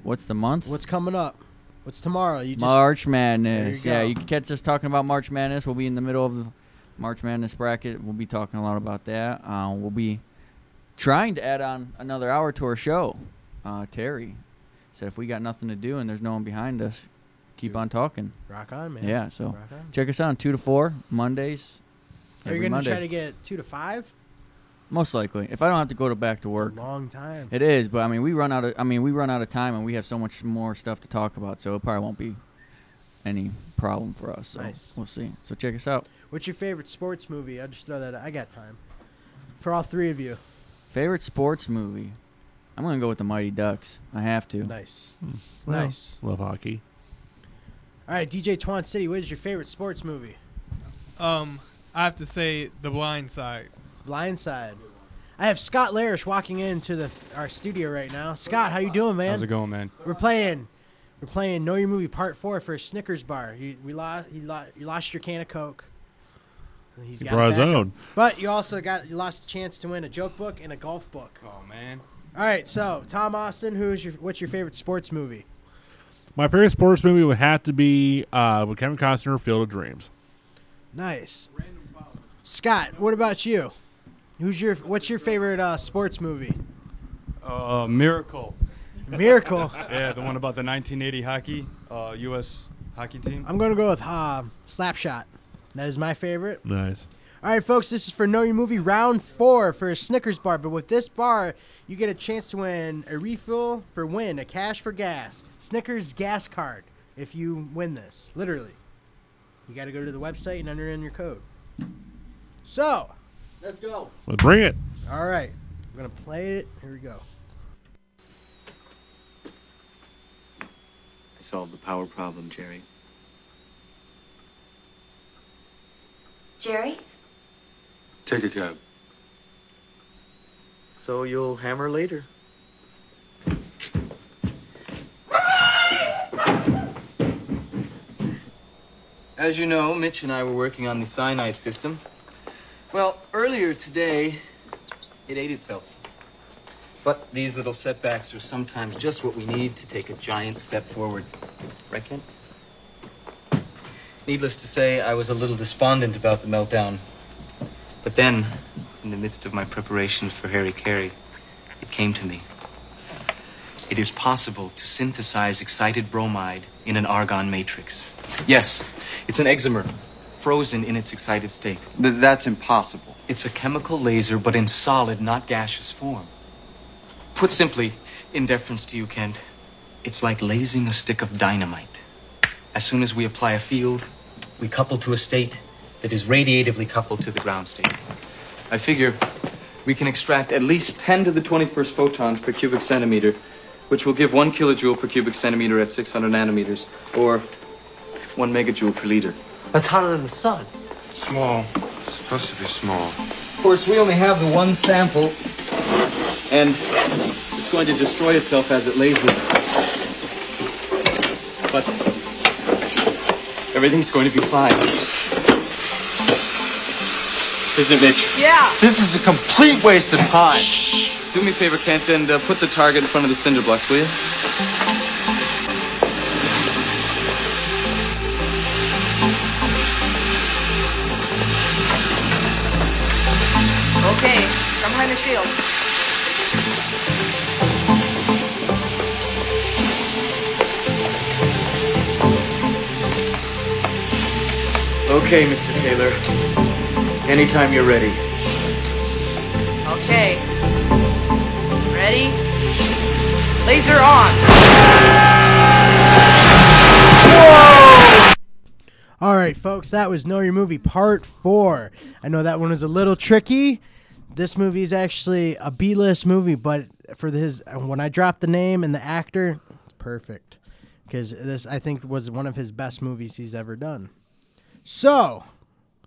What's the month? What's coming up? What's tomorrow? March Madness. There you go. You can catch us talking about March Madness. We'll be in the middle of the March Madness bracket. We'll be talking a lot about that. We'll be trying to add on another hour to our show. Terry said if we got nothing to do and there's no one behind us, keep on talking. Rock on, man. Yeah, so Rock on. check us out on 2 to 4 Mondays. Are you every going to Monday. try to get 2 to 5? Most likely, if I don't have to go back to work. It's a long time. It is, but we run out of time, and we have so much more stuff to talk about. So it probably won't be any problem for us. So Nice. We'll see. So check us out. What's your favorite sports movie? I'll just throw that out. I got time. For all 3 of you. Favorite sports movie? I'm gonna go with the Mighty Ducks. I have to. Nice. Well, Nice. Love hockey. All right, DJ Twan City, what is your favorite sports movie? I have to say The Blind Side. Blind Side. I have Scott Larish walking into our studio right now. Scott, how you doing, man? How's it going, man? We're playing Know Your Movie Part 4 for a Snickers bar. You lost your can of Coke. He's got brought it his back own. up. But you also lost a chance to win a joke book and a golf book. Oh, man. All right, so Tom Austin, what's your favorite sports movie? My favorite sports movie would have to be with Kevin Costner, Field of Dreams. Nice. Scott, what about you? What's your favorite sports movie? Miracle. Miracle. Yeah, the one about the 1980 hockey, U.S. hockey team. I'm going to go with Slapshot. That is my favorite. Nice. All right, folks, this is for Know Your Movie round 4 for a Snickers bar. But with this bar, you get a chance to win a refill for win, a cash for gas, Snickers gas card. if you win this. Literally. You got to go to the website and enter in your code. So, let's go. Let's bring it. All right. We're going to play it. Here we go. I solved the power problem, Jerry. Jerry? Take a cab. So you'll hammer later. As you know, Mitch and I were working on the cyanide system. Well, earlier today, it ate itself. But these little setbacks are sometimes just what we need to take a giant step forward. Right, Ken? Needless to say, I was a little despondent about the meltdown. But then, in the midst of my preparations for Harry Carey, it came to me. It is possible to synthesize excited bromide in an argon matrix. Yes, it's an exomer, frozen in its excited state. That's impossible. It's a chemical laser, but in solid, not gaseous form. Put simply, in deference to you, Kent, it's like lasing a stick of dynamite. As soon as we apply a field, we couple to a state that is radiatively coupled to the ground state. I figure we can extract at least 10 to the 21st photons per cubic centimeter, which will give 1 kilojoule per cubic centimeter at 600 nanometers, or 1 megajoule per liter. That's hotter than the sun. Small. It's supposed to be small. Of course, we only have the one sample, and it's going to destroy itself as it lasers. But everything's going to be fine. Isn't it, Mitch? Yeah. This is a complete waste of time. Do me a favor, Kent, and put the target in front of the cinder blocks, will you? Okay, come behind the shield. Okay, Mr. Taylor. Anytime you're ready. Okay. Ready? Laser on. All right, folks, that was Know Your Movie Part 4. I know that one was a little tricky. This movie is actually a B-list movie, but for his when I dropped the name and the actor, it's perfect. Because this, I think, was one of his best movies he's ever done. So,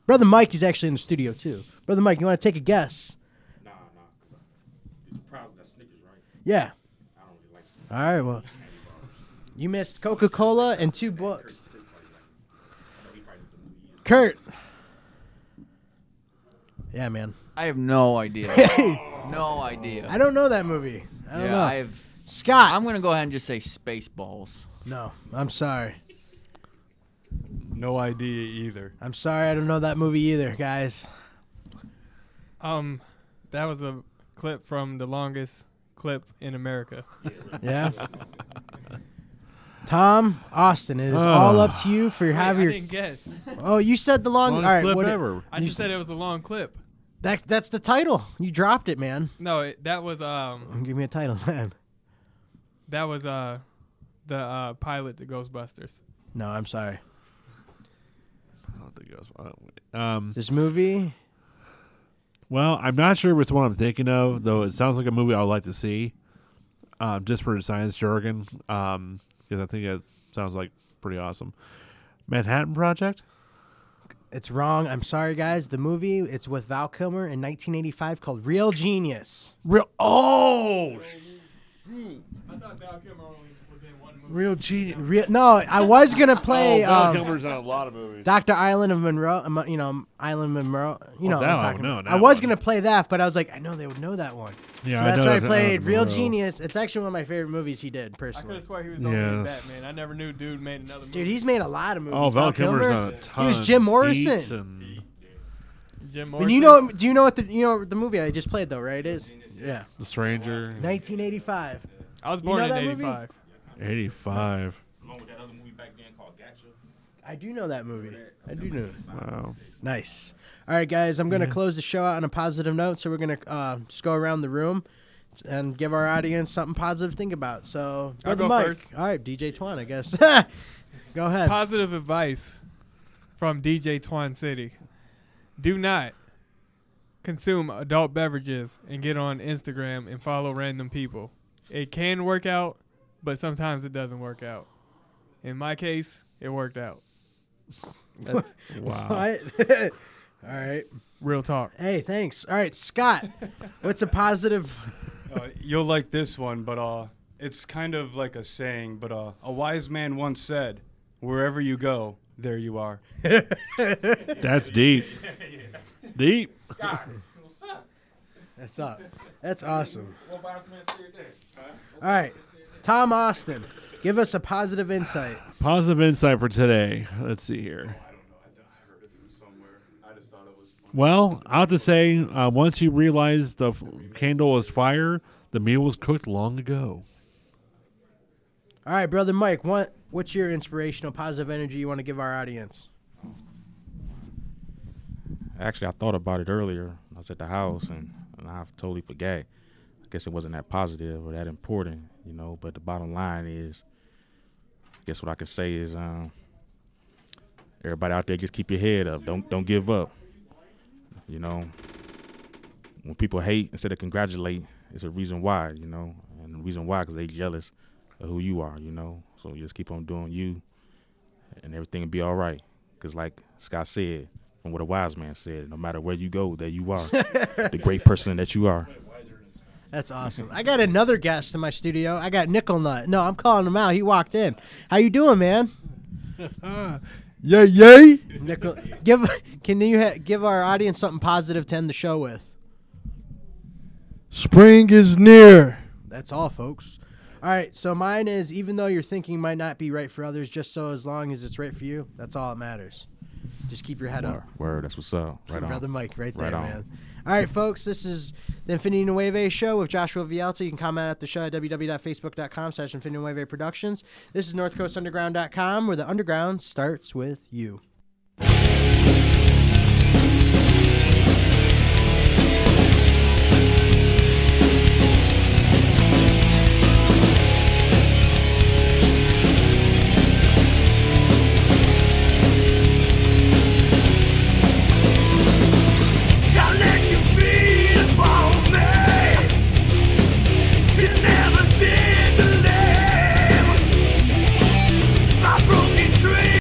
Brother Mike is actually in the studio, too. Brother Mike, you want to take a guess? Nah. You're proud of that Snickers, right? Yeah. I don't really like Snickers. All right, well, you missed Coca-Cola and 2 books. Kurt. Yeah, man. I have no idea. No idea. I don't know that movie. I don't know. I've Scott. I'm gonna go ahead and just say Spaceballs. No, I'm sorry. No idea either. I'm sorry, I don't know that movie either, guys. That was a clip from the longest clip in America. Yeah. Tom, Austin, it is all up to you for your I didn't guess. Oh, you said the long. All right, clip what ever. I just said it was a long clip. That's the title. You dropped it, man. No, that was Give me a title, man. That was the pilot to Ghostbusters. No, I'm sorry. I don't think it was. This movie. Well, I'm not sure which one I'm thinking of, though. It sounds like a movie I would like to see, just for the science jargon, because I think it sounds like pretty awesome. Manhattan Project. It's wrong. I'm sorry, guys. The movie, it's with Val Kilmer in 1985 called Real Genius. Oh! I thought Val Kilmer only was in one movie. Real Genius. No, I was going to play Val Kilmer's in a lot of movies. Dr. Island of Monroe. Island Monroe. You know what I'm talking about. that I was one. going to play that, but I was like, I know they would know that one. Yeah, so I that's know why I that played Island Real Monroe. Genius. It's actually one of my favorite movies he did, I could personally. have sworn he was only in Yes. Batman. I never knew dude made another movie. Dude, he's made a lot of movies. Oh, Val Kilmer's done a ton. He was Jim Morrison. Heat and- Jim But Morrison. do you know what the movie I just played though, right? Is yeah, The Stranger. 1985. I was You born know in that movie? 85. 85. Along with that other movie back then called Gotcha. I do know that movie. I do know. Wow. Nice. All right, guys, I'm going to close the show out on a positive note. So we're going to just go around the room and give our audience something positive to think about. So, I'll Brother go Mike. first. All right, DJ Twan, I guess. Go ahead. Positive advice from DJ Twan City. Do not consume adult beverages and get on Instagram and follow random people. It can work out, but sometimes it doesn't work out. In my case, it worked out. That's What? All right. Real talk. Hey, thanks. All right, Scott, what's a positive? You'll like this one, but it's kind of like a saying, but a wise man once said, wherever you go, there you are. That's deep. Deep. What's up? That's up. That's awesome. What wise man said that? All right, Tom Austin, give us a positive insight. Positive insight for today. Let's see here. Well, I have to say, once you realize the candle is fire, the meal was cooked long ago. All right, Brother Mike, what's your inspirational positive energy you want to give our audience? Actually, I thought about it earlier. I was at the house, and I totally forgot. I guess it wasn't that positive or that important, but the bottom line is, I guess what I could say is everybody out there, just keep your head up. Don't give up. When people hate instead of congratulate, it's a reason why, and the reason why because they jealous of who you are, So you just keep on doing you, and everything will be all right. Because like Scott said, from what a wise man said, no matter where you go, there you are, the great person that you are. That's awesome. I got another guest in my studio. I got Nickel Nut. No, I'm calling him out. He walked in. How you doing, man? Yay! Nickel, can you give our audience something positive to end the show with? Spring is near. That's all, folks. All right, so mine is, even though your thinking might not be right for others, just so as long as it's right for you, that's all that matters. Just keep your head up. Word, that's what's up. Right on. Brother Mike, right there, Right on. man. All right, folks, this is the Infinity Nueve Show with Joshua Villalta. You can comment at the show at www.facebook.com/Infinity Nueve Productions. This is NorthCoastUnderground.com, where the underground starts with you.